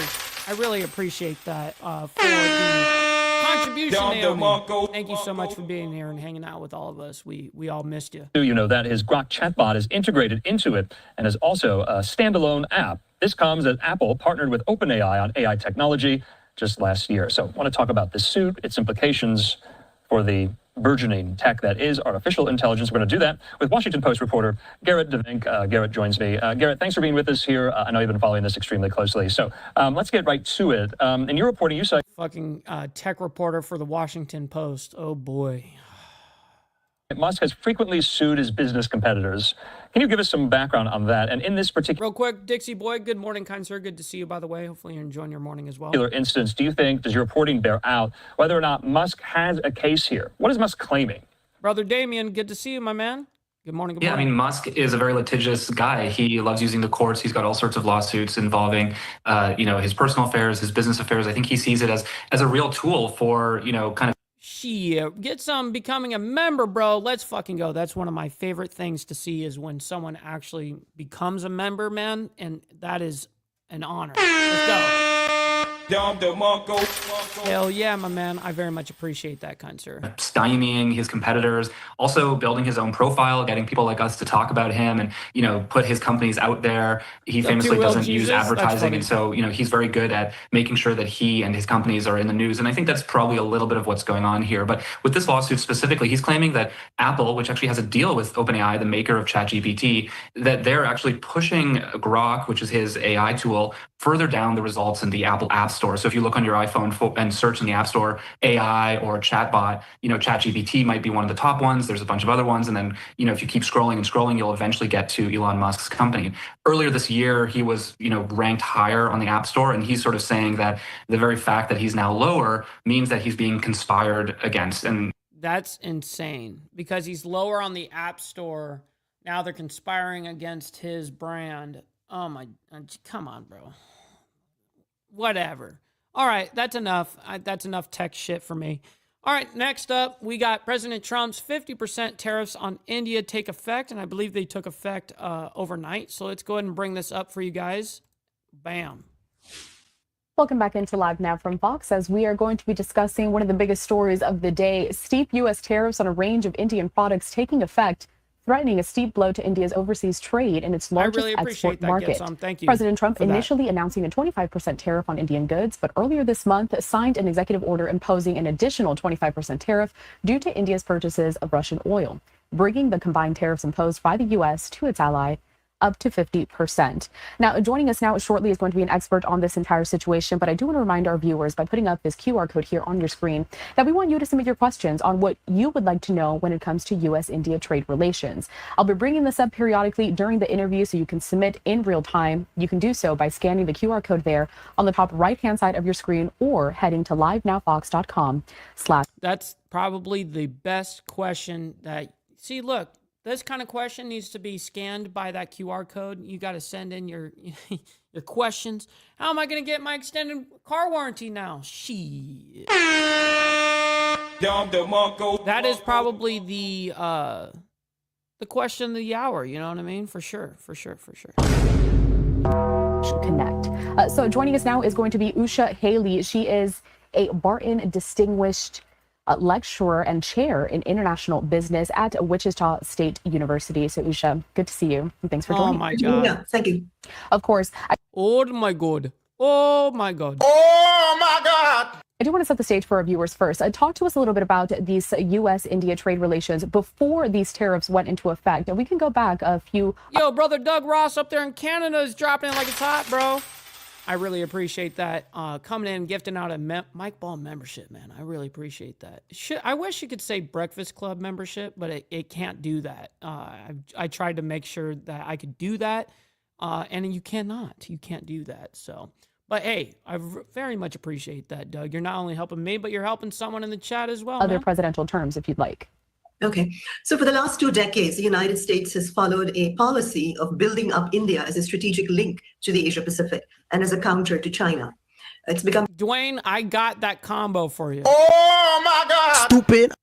I really appreciate that for the contribution, Naomi. Thank you so much for being here and hanging out with all of us. We all missed you. You know that his Grok chatbot is integrated into it and is also a standalone app. This comes as Apple partnered with OpenAI on AI technology just last year. So I want to talk about this suit, its implications for the burgeoning tech that is artificial intelligence. We're going to do that with Washington Post reporter Garrett DeVink. Garrett joins me. Garrett, thanks for being with us here. I know you've been following this extremely closely. So let's get right to it. In your reporting, you say... Fucking tech reporter for the Washington Post. Oh, boy. Musk has frequently sued his business competitors. Can you give us some background on that? And in this particular... Real quick, Dixie boy, good morning, kind sir. Good to see you, by the way. Hopefully you're enjoying your morning as well. ...instance, do you think, does your reporting bear out whether or not Musk has a case here? What is Musk claiming? Brother Damien, good to see you, my man. Good morning, good morning. Yeah, I mean, Musk is a very litigious guy. He loves using the courts. He's got all sorts of lawsuits involving, his personal affairs, his business affairs. I think he sees it as a real tool for, kind of... Shit, get some becoming a member, bro. Let's fucking go. That's one of my favorite things to see is when someone actually becomes a member, man. And that is an honor. Let's go. Hell yeah, my man. I very much appreciate that, kind sir. Stymieing his competitors, also building his own profile, getting people like us to talk about him and, you know, put his companies out there. He famously doesn't use advertising. And so, you know, he's very good at making sure that he and his companies are in the news. And I think that's probably a little bit of what's going on here. But with this lawsuit specifically, he's claiming that Apple, which actually has a deal with OpenAI, the maker of ChatGPT, that they're actually pushing Grok, which is his AI tool, further down the results in the Apple App Store. So if you look on your iPhone and search in the App Store, AI or chatbot, you know, ChatGPT might be one of the top ones. There's a bunch of other ones. And then, you know, if you keep scrolling and scrolling, you'll eventually get to Elon Musk's company. Earlier this year, he was, you know, ranked higher on the App Store. And he's sort of saying that the very fact that he's now lower means that he's being conspired against. And that's insane because he's lower on the App Store. Now they're conspiring against his brand. Oh my, come on, bro. Whatever. All right, that's enough. That's enough tech shit for me. All right, next up, we got President Trump's 50% tariffs on India take effect, and I believe they took effect overnight. So let's go ahead and bring this up for you guys. Bam. Welcome back into Live Now from Fox, as we are going to be discussing one of the biggest stories of the day: steep U.S. tariffs on a range of Indian products taking effect, threatening a steep blow to India's overseas trade and its largest export market. Thank you. President Trump initially announcing a 25% tariff on Indian goods, but earlier this month signed an executive order imposing an additional 25% tariff due to India's purchases of Russian oil, bringing the combined tariffs imposed by the U.S. to its ally up to 50%. Now, joining us now shortly is going to be an expert on this entire situation, but I do want to remind our viewers by putting up this QR code here on your screen that we want you to submit your questions on what you would like to know when it comes to U.S.-India trade relations. I'll be bringing this up periodically during the interview, so you can submit in real time. You can do so by scanning the QR code there on the top right-hand side of your screen or heading to livenowfox.com/. That's probably the best question that, see, look, this kind of question needs to be scanned by that QR code. You got to send in your questions. How am I going to get my extended car warranty now? Shit. That is probably the question of the hour. You know what I mean? For sure. Connect. So joining us now is going to be Usha Haley. She is a Barton Distinguished lecturer and chair in international business at Wichita State University. So Usha, good to see you. And thanks for joining. Oh my God. Yeah, thank you. Of course. Oh my God. Oh my God. Oh my God. I do want to set the stage for our viewers first. Talk to us a little bit about these U.S.-India trade relations before these tariffs went into effect. And we can go back a few. Yo, brother Doug Ross up there in Canada is dropping it like it's hot, bro. I really appreciate that. Coming in, gifting out a Mike Ball membership, man. I really appreciate that. I wish you could say Breakfast Club membership, but it can't do that. I tried to make sure that I could do that, and you cannot. You can't do that. So, but hey, I very much appreciate that, Doug. You're not only helping me, but you're helping someone in the chat as well. Other presidential terms, if you'd like. Okay. So for the last 2 decades, the United States has followed a policy of building up India as a strategic link to the Asia Pacific and as a counter to China. It's become... Dwayne, I got that combo for you. Oh my God! Stupid.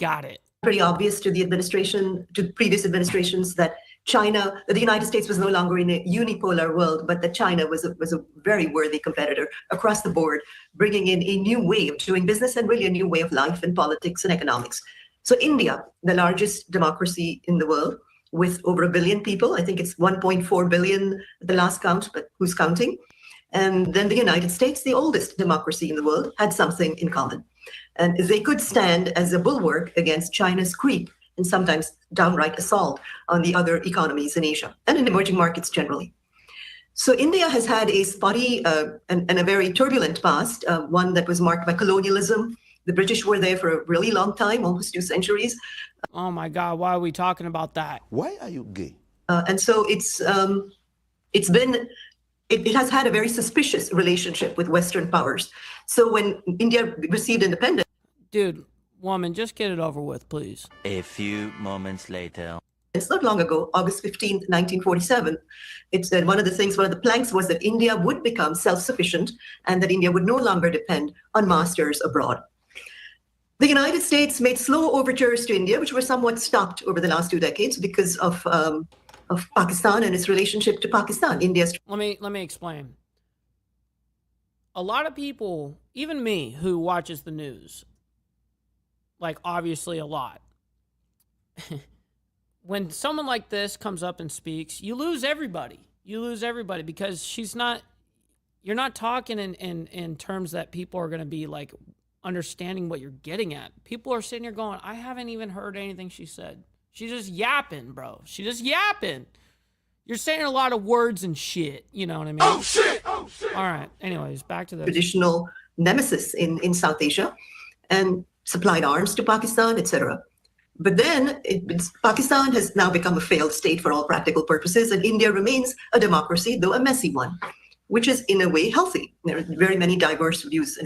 Got it. Pretty obvious to the administration, to previous administrations, that the United States was no longer in a unipolar world, but that China was a very worthy competitor across the board, bringing in a new way of doing business and really a new way of life in politics and economics. So India, the largest democracy in the world, with over 1 billion people, I think it's 1.4 billion at the last count, but who's counting? And then the United States, the oldest democracy in the world, had something in common. And they could stand as a bulwark against China's creep and sometimes downright assault on the other economies in Asia and in emerging markets generally. So India has had a spotty and a very turbulent past, one that was marked by colonialism. The British were there for a really long time, almost 2 centuries. Oh my God, why are we talking about that? Why are you gay? And so it has had a very suspicious relationship with Western powers. So when India received independence... Dude, woman, just get it over with, please. A few moments later. It's not long ago, August 15th, 1947. It's one of the planks was that India would become self-sufficient and that India would no longer depend on masters abroad. The United States made slow overtures to India, which were somewhat stopped over the last 2 decades because of Pakistan and its relationship to Pakistan. India's. Let me explain. A lot of people, even me, who watches the news, like obviously a lot, when someone like this comes up and speaks, you lose everybody. You lose everybody because you're not talking in terms that people are going to be like understanding what you're getting at. People are sitting here going, I haven't even heard anything she said. She's just yapping, bro. She's just yapping. You're saying a lot of words and shit. You know what I mean? Oh, shit! Oh, shit! All right. Anyways, back to the traditional nemesis in South Asia and supplied arms to Pakistan, etc. But then Pakistan has now become a failed state for all practical purposes, and India remains a democracy, though a messy one, which is in a way healthy. There are very many diverse views.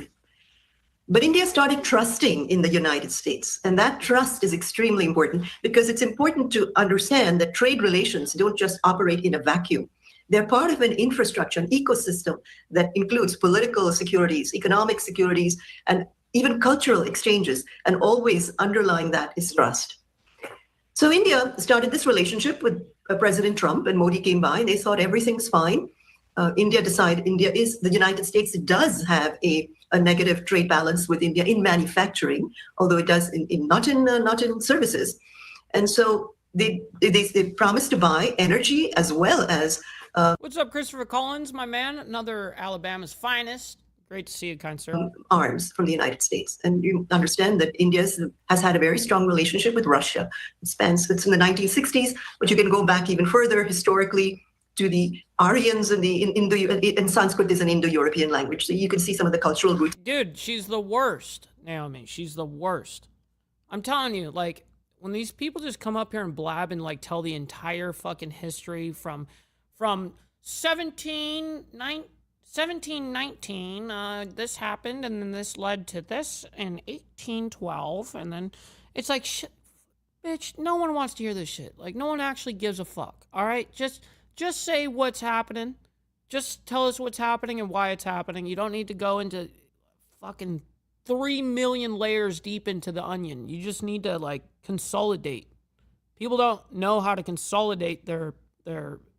But India started trusting in the United States, and that trust is extremely important because it's important to understand that trade relations don't just operate in a vacuum. They're part of an infrastructure, an ecosystem that includes political securities, economic securities, and even cultural exchanges, and always underlying that is trust. So India started this relationship with President Trump, and Modi came by, and they thought everything's fine. India decided the United States does have a negative trade balance with India in manufacturing, although it does not in services. And so they promised to buy energy as well as. What's up, Christopher Collins, my man? Another Alabama's finest. Great to see you, kind sir. Arms from the United States. And you understand that India has had a very strong relationship with Russia. It's in the 1960s, but you can go back even further historically to the Aryans and Sanskrit is an Indo-European language. So you can see some of the cultural roots. Dude, she's the worst, Naomi. She's the worst. I'm telling you, like, when these people just come up here and blab and, like, tell the entire fucking history from 1719, this happened, and then this led to this in 1812, and then it's like, shit, bitch, no one wants to hear this shit. Like, no one actually gives a fuck, all right? Just say what's happening. Just tell us what's happening and why it's happening. You don't need to go into fucking 3 million layers deep into the onion. You just need to, like, consolidate. People don't know how to consolidate their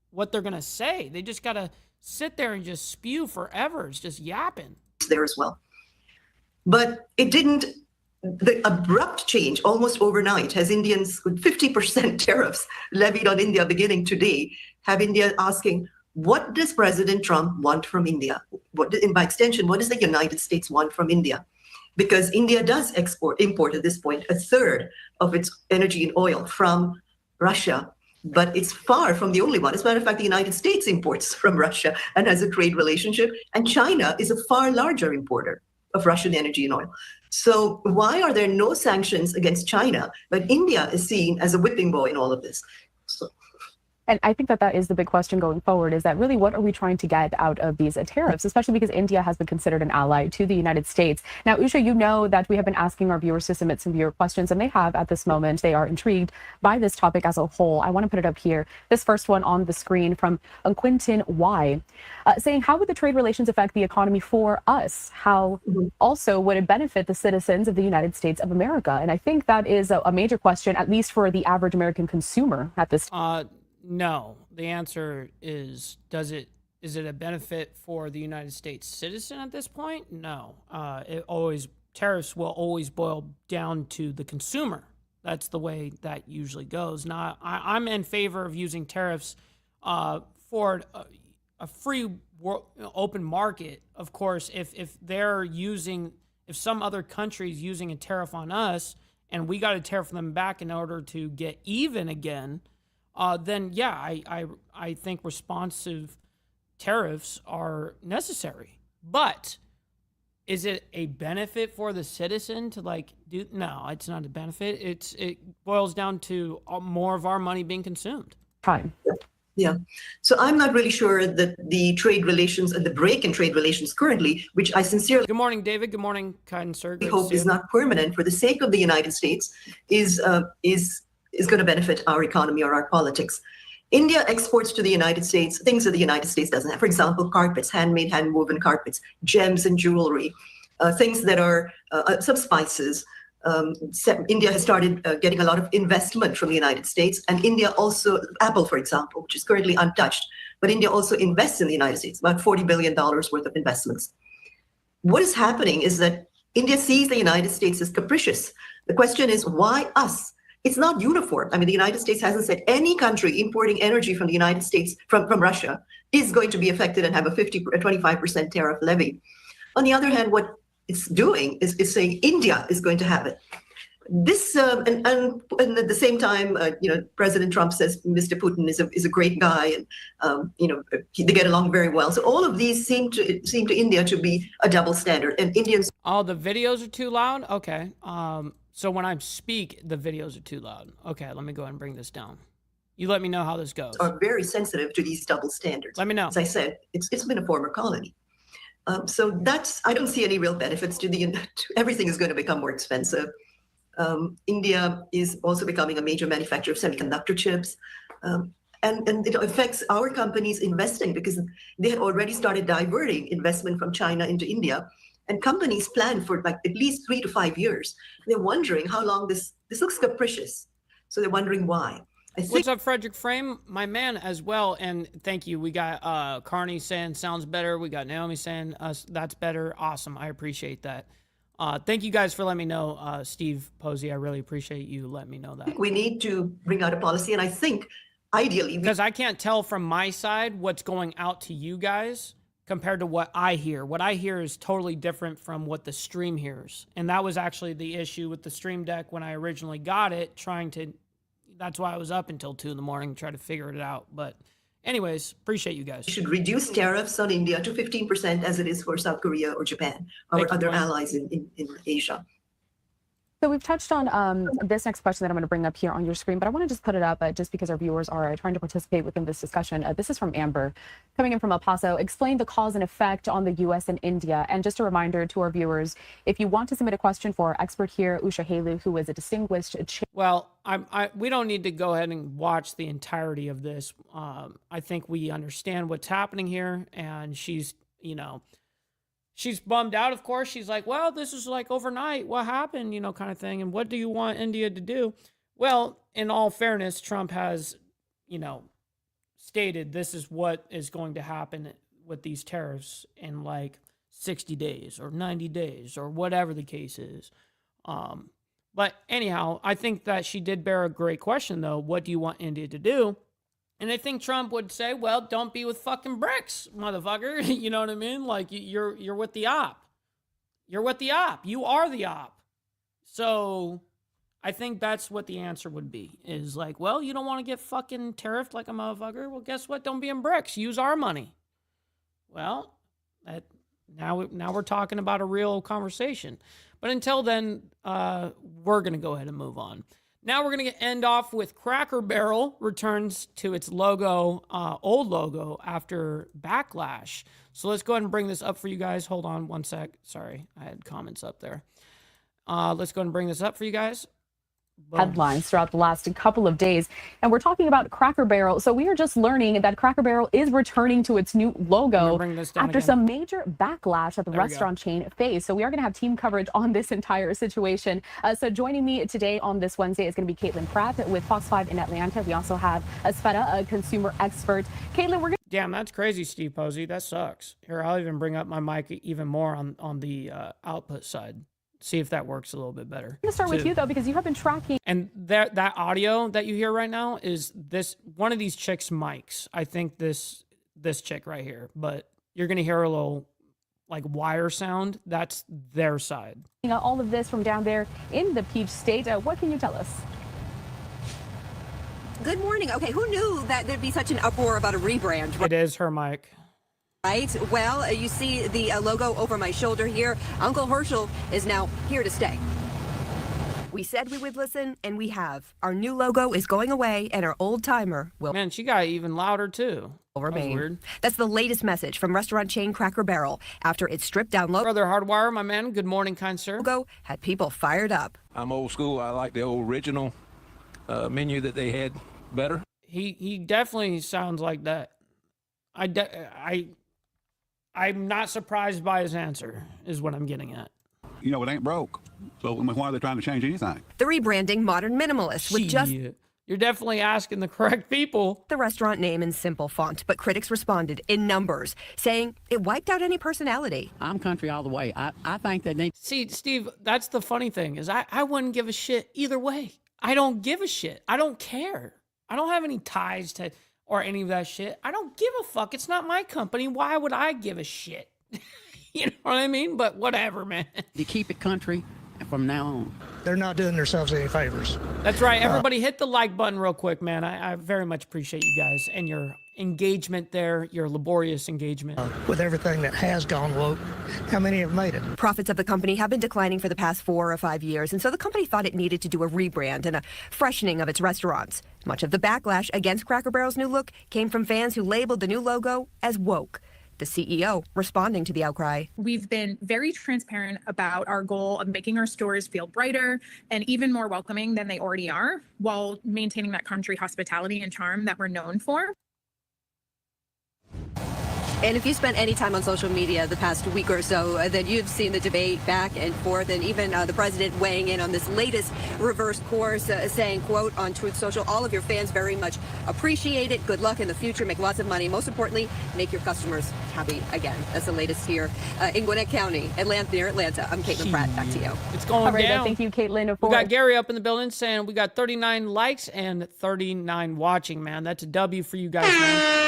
what they're going to say. They just got to sit there and just spew forever. It's just yapping. There as well. But it didn't. The abrupt change almost overnight has Indians with 50% tariffs levied on India beginning today have India asking, what does President Trump want from India? And by extension, what does the United States want from India? Because India does import at this point a third of its energy and oil from Russia, but it's far from the only one. As a matter of fact, the United States imports from Russia and has a trade relationship, and China is a far larger importer of Russian energy and oil. So why are there no sanctions against China, but India is seen as a whipping boy in all of this? And I think that is the big question going forward, is that really what are we trying to get out of these tariffs, especially because India has been considered an ally to the United States. Now, Usha, you know that we have been asking our viewers to submit some viewer questions, and they have at this moment. They are intrigued by this topic as a whole. I want to put it up here. This first one on the screen from Quentin Y, saying, how would the trade relations affect the economy for us? How also would it benefit the citizens of the United States of America? And I think that is a major question, at least for the average American consumer at this time. No, the answer is, is it a benefit for the United States citizen at this point? No. Tariffs will always boil down to the consumer. That's the way that usually goes. Now, I'm in favor of using tariffs for a free open market. Of course, if some other country is using a tariff on us and we got to tariff them back in order to get even again, then yeah, I think responsive tariffs are necessary. But is it a benefit for the citizen to do? No, it's not a benefit. It boils down to more of our money being consumed. Time. Yeah. So I'm not really sure that the trade relations and the break in trade relations currently, which I sincerely. Good morning, David. Good morning, kind sir. I hope is not permanent for the sake of the United States is going to benefit our economy or our politics. India exports to the United States things that the United States doesn't have. For example, carpets, handmade, hand-woven carpets, gems and jewelry, things that are some spices, India has started getting a lot of investment from the United States, and India also, Apple, for example, which is currently untouched, but India also invests in the United States, about $40 billion worth of investments. What is happening is that India sees the United States as capricious. The question is, why us? It's not uniform. I mean, the United States hasn't said any country importing energy from the United States, from Russia, is going to be affected and have a 25% tariff levy. On the other hand, what it's doing is saying India is going to have it. This and at the same time, President Trump says Mr. Putin is a great guy, and they get along very well. So all of these seem to India to be a double standard, and Indians. Oh, the videos are too loud. Okay. So when I speak, the videos are too loud. Okay, let me go ahead and bring this down. You let me know how this goes. Are very sensitive to these double standards. Let me know. As I said, it's been a former colony. So I don't see any real benefits to everything is going to become more expensive. India is also becoming a major manufacturer of semiconductor chips. And it affects our companies investing because they had already started diverting investment from China into India. And companies plan for like at least 3 to 5 years. They're wondering how long this looks capricious. So they're wondering why. What's up, Frederick Frame? My man as well. And thank you. We got Carney saying sounds better. We got Naomi saying that's better. Awesome. I appreciate that. Thank you guys for letting me know, Steve Posey. I really appreciate you letting me know that. I think we need to bring out a policy. And I think ideally, because I can't tell from my side what's going out to you guys compared to what I hear. What I hear is totally different from what the stream hears. And that was actually the issue with the Stream Deck when I originally got it, that's why I was up until 2 in the morning trying to figure it out. But anyways, appreciate you guys. We should reduce tariffs on India to 15% as it is for South Korea or Japan, or other allies in Asia. So we've touched on this next question that I'm going to bring up here on your screen, but I want to just put it up just because our viewers are trying to participate within this discussion. This is from Amber, coming in from El Paso. Explain the cause and effect on the U.S. and India. And just a reminder to our viewers, if you want to submit a question for our expert here, Usha Halu, who is a distinguished... Well, we don't need to go ahead and watch the entirety of this. I think we understand what's happening here, and she's, she's bummed out, of course. She's like, well, this is like overnight. What happened, kind of thing. And what do you want India to do? Well, in all fairness, Trump has, stated this is what is going to happen with these tariffs in like 60 days or 90 days or whatever the case is. But anyhow, I think that she did bear a great question, though. What do you want India to do? And I think Trump would say, well, don't be with fucking BRICS, motherfucker. You know what I mean? Like, you're with the op. You're with the op. You are the op. So I think that's what the answer would be, is like, well, you don't want to get fucking tariffed like a motherfucker? Well, guess what? Don't be in BRICS. Use our money. Well, now we're talking about a real conversation. But until then, we're going to go ahead and move on. Now we're going to end off with Cracker Barrel returns to its logo, old logo, after backlash. So let's go ahead and bring this up for you guys. Hold on one sec. Sorry, I had comments up there. Let's go ahead and bring this up for you guys. Boom. Headlines throughout the last couple of days, and we're talking about Cracker Barrel. So we are just learning that Cracker Barrel is returning to its new logo after some major backlash that the restaurant chain faced. So we are going to have team coverage on this entire situation. So joining me today on this Wednesday is going to be Caitlin Pratt with Fox 5 in Atlanta. We also have Sveta, a consumer expert. Caitlin, we're going Damn, that's crazy, Steve Posey. That sucks. Here, I'll even bring up my mic even more on the output side. See if that works a little bit better. I'm going to start with you, though, because you have been tracking. And that audio that you hear right now is one of these chicks' mics. I think this chick right here. But you're going to hear a little, like, wire sound. That's their side. All of this from down there in the Peach State. What can you tell us? Good morning. Okay, who knew that there'd be such an uproar about a rebrand? It is her mic. Right. Well, you see the logo over my shoulder here. Uncle Herschel is now here to stay. We said we would listen, and we have. Our new logo is going away, and our old timer will. Man, she got even louder too. Remain. Weird. That's the latest message from restaurant chain Cracker Barrel after its stripped down logo. Brother Hardwire, my man. Good morning, kind sir. Logo had people fired up. I'm old school. I like the old original menu that they had better. He definitely sounds like that. I'm not surprised by his answer, is what I'm getting at. You know, it ain't broke. So why are they trying to change anything? The rebranding Modern Minimalist with just... You're definitely asking the correct people. The restaurant name in simple font, but critics responded in numbers, saying it wiped out any personality. I'm country all the way. I think they need... See, Steve, that's the funny thing, is I wouldn't give a shit either way. I don't give a shit. I don't care. I don't have any ties to or any of that shit. I don't give a fuck. It's not my company. Why would I give a shit? You know what I mean? But whatever, man. You keep it country from now on. They're not doing themselves any favors. That's right. Everybody hit the like button real quick, man. I very much appreciate you guys and your engagement there, your laborious engagement. With everything that has gone woke, how many have made it? Profits of the company have been declining for the past 4 or 5 years, and so the company thought it needed to do a rebrand and a freshening of its restaurants. Much of the backlash against Cracker Barrel's new look came from fans who labeled the new logo as woke. The CEO responding to the outcry. We've been very transparent about our goal of making our stores feel brighter and even more welcoming than they already are, while maintaining that country hospitality and charm that we're known for. And if you spent any time on social media the past week or so, then you've seen the debate back and forth, and even the president weighing in on this latest reverse course, saying, quote, on Truth Social, all of your fans very much appreciate it. Good luck in the future. Make lots of money. Most importantly, make your customers happy again. That's the latest here in Gwinnett County, near Atlanta. I'm Caitlin Pratt. Back to you. It's going all right, down. Thank you, Caitlin. We got Gary up in the building saying we got 39 likes and 39 watching, man. That's a W for you guys, man.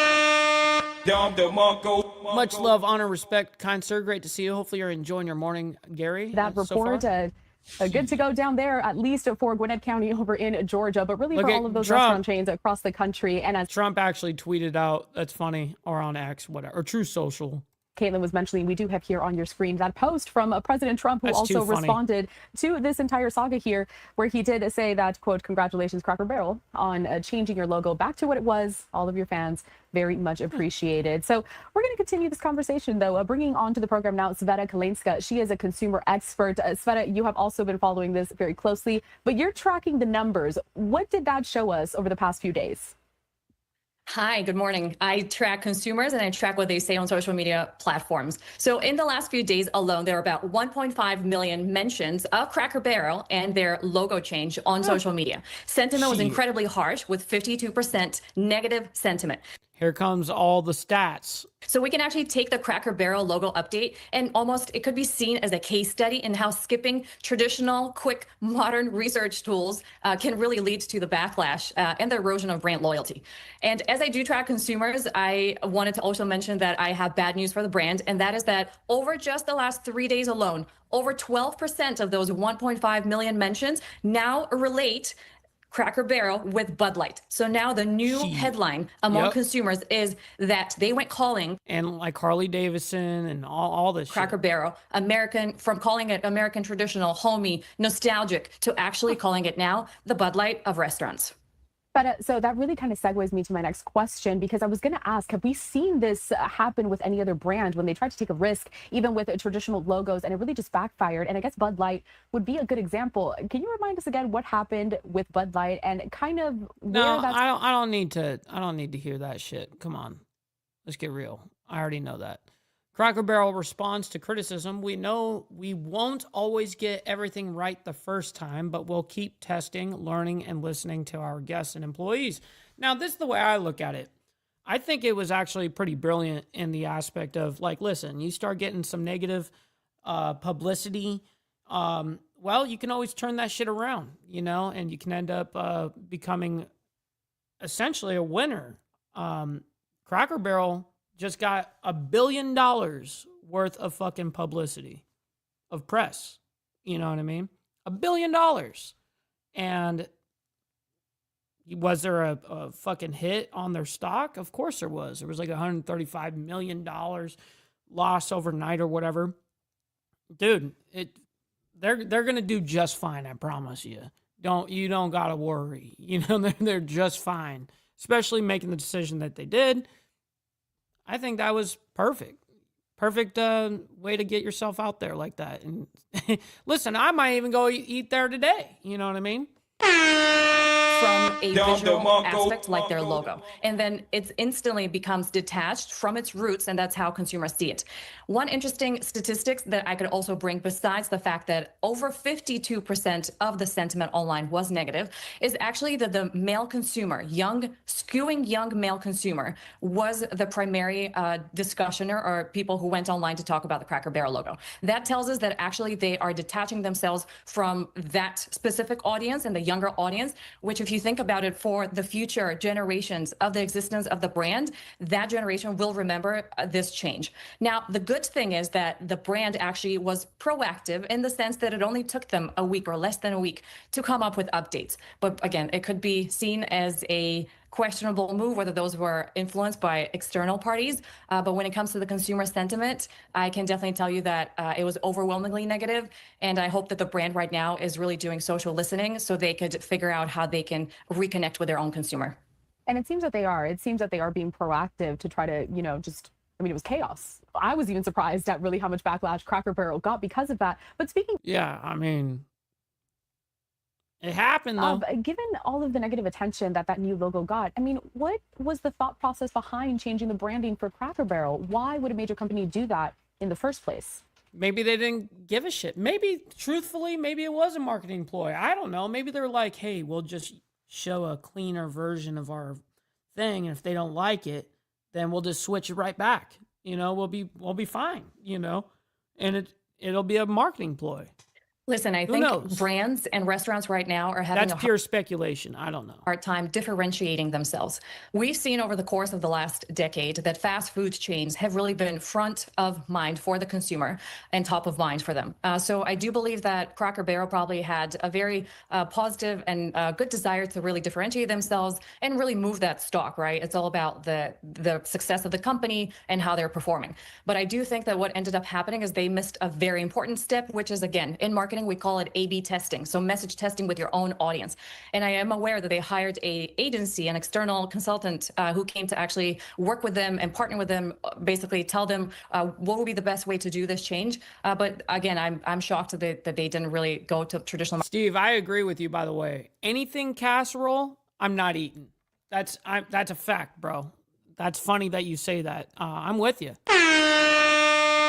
Much love, honor, respect, kind sir. Great to see you. Hopefully you're enjoying your morning, Gary. That report, good to go down there, at least for Gwinnett County over in Georgia, but really Look for at all of those Trump. restaurant chains across the country. And as Trump actually tweeted out, that's funny, or on X, whatever, or True Social. Caitlin was mentioning, we do have here on your screen that post from President Trump, who That's also too funny. responded to this entire saga here, where he did say that, quote, congratulations, Cracker Barrel, on changing your logo back to what it was. All of your fans very much appreciated. So we're going to continue this conversation, though, bringing on to the program now Sveta Kalinska. She is a consumer expert. Sveta, you have also been following this very closely, but you're tracking the numbers. What did that show us over the past few days? Hi, good morning. I track consumers and I track what they say on social media platforms. So in the last few days alone, there are about 1.5 million mentions of Cracker Barrel and their logo change on social media. Sentiment was incredibly harsh, with 52% negative sentiment. Here comes all the stats. So we can actually take the Cracker Barrel logo update and it could be seen as a case study in how skipping traditional, quick, modern research tools can really lead to the backlash and the erosion of brand loyalty. And as I do track consumers, I wanted to also mention that I have bad news for the brand, and that is that over just the last 3 days alone, over 12% of those 1.5 million mentions now relate Cracker Barrel with Bud Light. So now the new headline among consumers is that they went calling, and like Harley Davidson and all this Cracker Barrel American, from calling it American traditional, homey, nostalgic, to actually calling it now the Bud Light of restaurants. But so that really kind of segues me to my next question, because I was going to ask, have we seen this happen with any other brand when they tried to take a risk, even with traditional logos, and it really just backfired? And I guess Bud Light would be a good example. Can you remind us again what happened with Bud Light and kind of where that's... I don't need to hear that shit. Come on. Let's get real. I already know that. Cracker Barrel responds to criticism. We know we won't always get everything right the first time, but we'll keep testing, learning, and listening to our guests and employees. Now, this is the way I look at it. I think it was actually pretty brilliant in the aspect of, like, listen, you start getting some negative publicity, well, you can always turn that shit around, you know, and you can end up becoming essentially a winner. Cracker Barrel just got $1 billion worth of fucking publicity, of press. You know what I mean? $1 billion. And was there a fucking hit on their stock? Of course there was. There was like $135 million loss overnight or whatever. Dude, they're gonna do just fine, I promise you. You don't gotta worry. You know, they're just fine. Especially making the decision that they did. I think that was perfect. Perfect way to get yourself out there like that. And from a visual aspect like their logo. And then it instantly becomes detached from its roots, and that's how consumers see it. One interesting statistic that I could also bring, besides the fact that over 52% of the sentiment online was negative, is actually that the male consumer, skewing young male consumer, was the primary discussioner or people who went online to talk about the Cracker Barrel logo. That tells us that actually they are detaching themselves from that specific audience and the younger audience, which if you think about it, for the future generations of the existence of the brand, that generation will remember this change. Now, the good thing is that the brand actually was proactive in the sense that it only took them a week or less than a week to come up with updates. But again, it could be seen as a questionable move, whether those were influenced by external parties. But when it comes to the consumer sentiment, I can definitely tell you that it was overwhelmingly negative. And I hope that the brand right now is really doing social listening so they could figure out how they can reconnect with their own consumer. And it seems that they are. It seems that they are being proactive to try to, it was chaos. I was even surprised at really how much backlash Cracker Barrel got because of that. But speaking Yeah, I mean, it happened though. Given all of the negative attention that new logo got, I mean, what was the thought process behind changing the branding for Cracker Barrel? Why would a major company do that in the first place? Maybe they didn't give a shit. Maybe, truthfully, maybe it was a marketing ploy. I don't know. Maybe they're like, hey, we'll just show a cleaner version of our thing, and if they don't like it, then we'll just switch it right back. We'll be fine, and it'll be a marketing ploy. Listen, I think brands and restaurants right now are having That's pure speculation. I don't know. Hard time differentiating themselves. We've seen over the course of the last decade that fast food chains have really been front of mind for the consumer and top of mind for them. So I do believe that Cracker Barrel probably had a very positive and good desire to really differentiate themselves and really move that stock, right? It's all about the success of the company and how they're performing. But I do think that what ended up happening is they missed a very important step, which is, again, in marketing, we call it A/B testing, so message testing with your own audience. And I am aware that they hired an external consultant who came to actually work with them and partner with them, basically tell them what would be the best way to do this change. But again, I'm shocked that they didn't really go to traditional. Steve, I agree with you, by the way. Anything casserole, I'm not eating. That's a fact, bro. That's funny that you say that. I'm with you.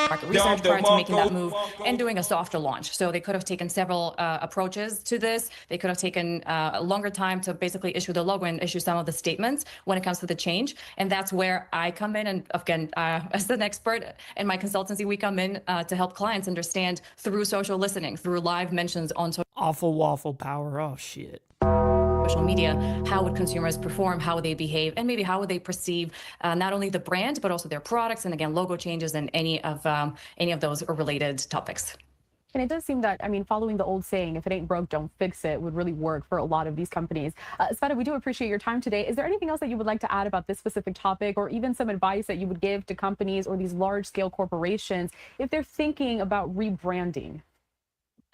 Market research prior to making that move and doing a softer launch. So they could have taken several approaches to this. They could have taken a longer time to basically issue the logo and issue some of the statements when it comes to the change. And that's where I come in. And again, as an expert in my consultancy, we come in to help clients understand through social listening, through live mentions on social. Awful waffle power. Oh, shit. Social media, how would consumers perform, how would they behave, and maybe how would they perceive not only the brand, but also their products, and again, logo changes and any of those related topics. And it does seem that, following the old saying, if it ain't broke, don't fix it, would really work for a lot of these companies. Sveta, we do appreciate your time today. Is there anything else that you would like to add about this specific topic, or even some advice that you would give to companies or these large-scale corporations if they're thinking about rebranding?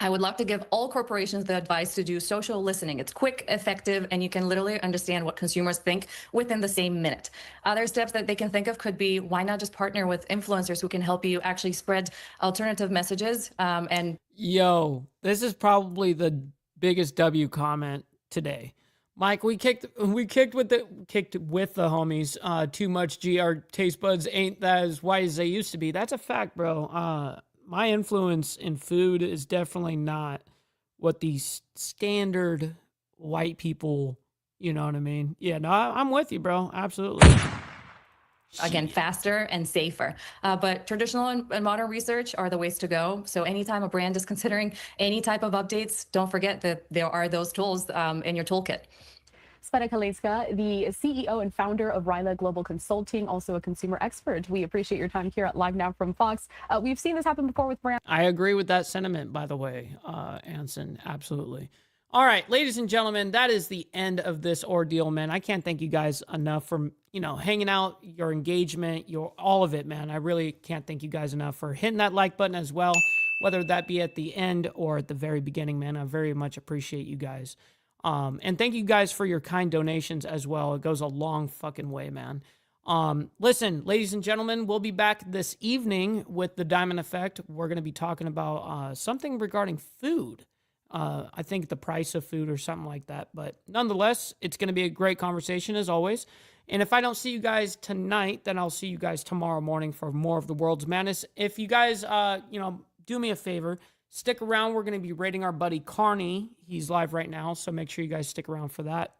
I would love to give all corporations the advice to do social listening. It's quick, effective, and you can literally understand what consumers think within the same minute. Other steps that they can think of could be, why not just partner with influencers who can help you actually spread alternative messages? Yo, this is probably the biggest W comment today. Mike, we kicked with the homies. Too much GR taste buds ain't that as white as they used to be. That's a fact, bro. My influence in food is definitely not what these standard white people, you know what I mean? Yeah, no, I'm with you, bro. Absolutely. Again, faster and safer. But traditional and modern research are the ways to go. So anytime a brand is considering any type of updates, don't forget that there are those tools in your toolkit. Sveta Kalecka, the CEO and founder of Ryla Global Consulting, also a consumer expert. We appreciate your time here at Live Now from Fox. We've seen this happen before with brands. I agree with that sentiment, by the way, Anson. Absolutely. All right, ladies and gentlemen, that is the end of this ordeal, man. I can't thank you guys enough for, hanging out, your engagement, all of it, man. I really can't thank you guys enough for hitting that like button as well, whether that be at the end or at the very beginning, man. I very much appreciate you guys. And thank you guys for your kind donations as well. It goes a long fucking way, man. Listen, ladies and gentlemen, we'll be back this evening with the Diamond Effect. We're going to be talking about something regarding food. I think the price of food or something like that. But nonetheless, it's going to be a great conversation as always. And if I don't see you guys tonight, then I'll see you guys tomorrow morning for more of the World's Madness. If you guys, do me a favor, stick around. We're going to be rating our buddy Carney. He's live right now, so make sure you guys stick around for that.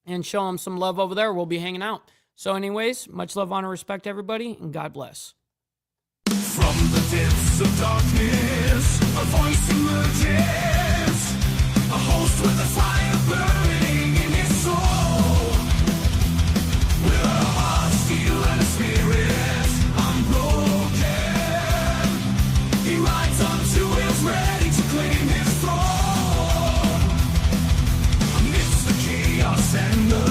And show him some love over there. We'll be hanging out. So anyways, much love, honor, respect, everybody, and God bless. From the depths of darkness, a voice emerges, a host with a fire burning in his soul. With a heart, steel, and a spirit unbroken, he rides onto his ready to claim his throne. Amidst the chaos and the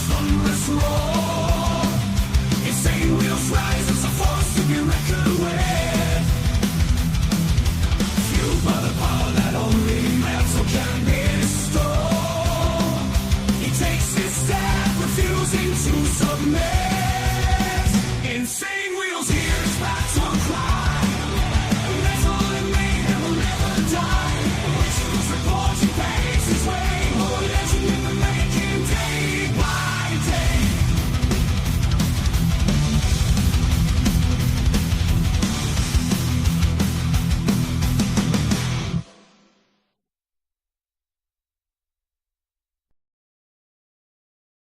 thunderous roar, insane wheels rise as a force to be reckoned with. Fueled by the power that only metal can bestow, he takes his stand, refusing to submit. Insane wheels hears back on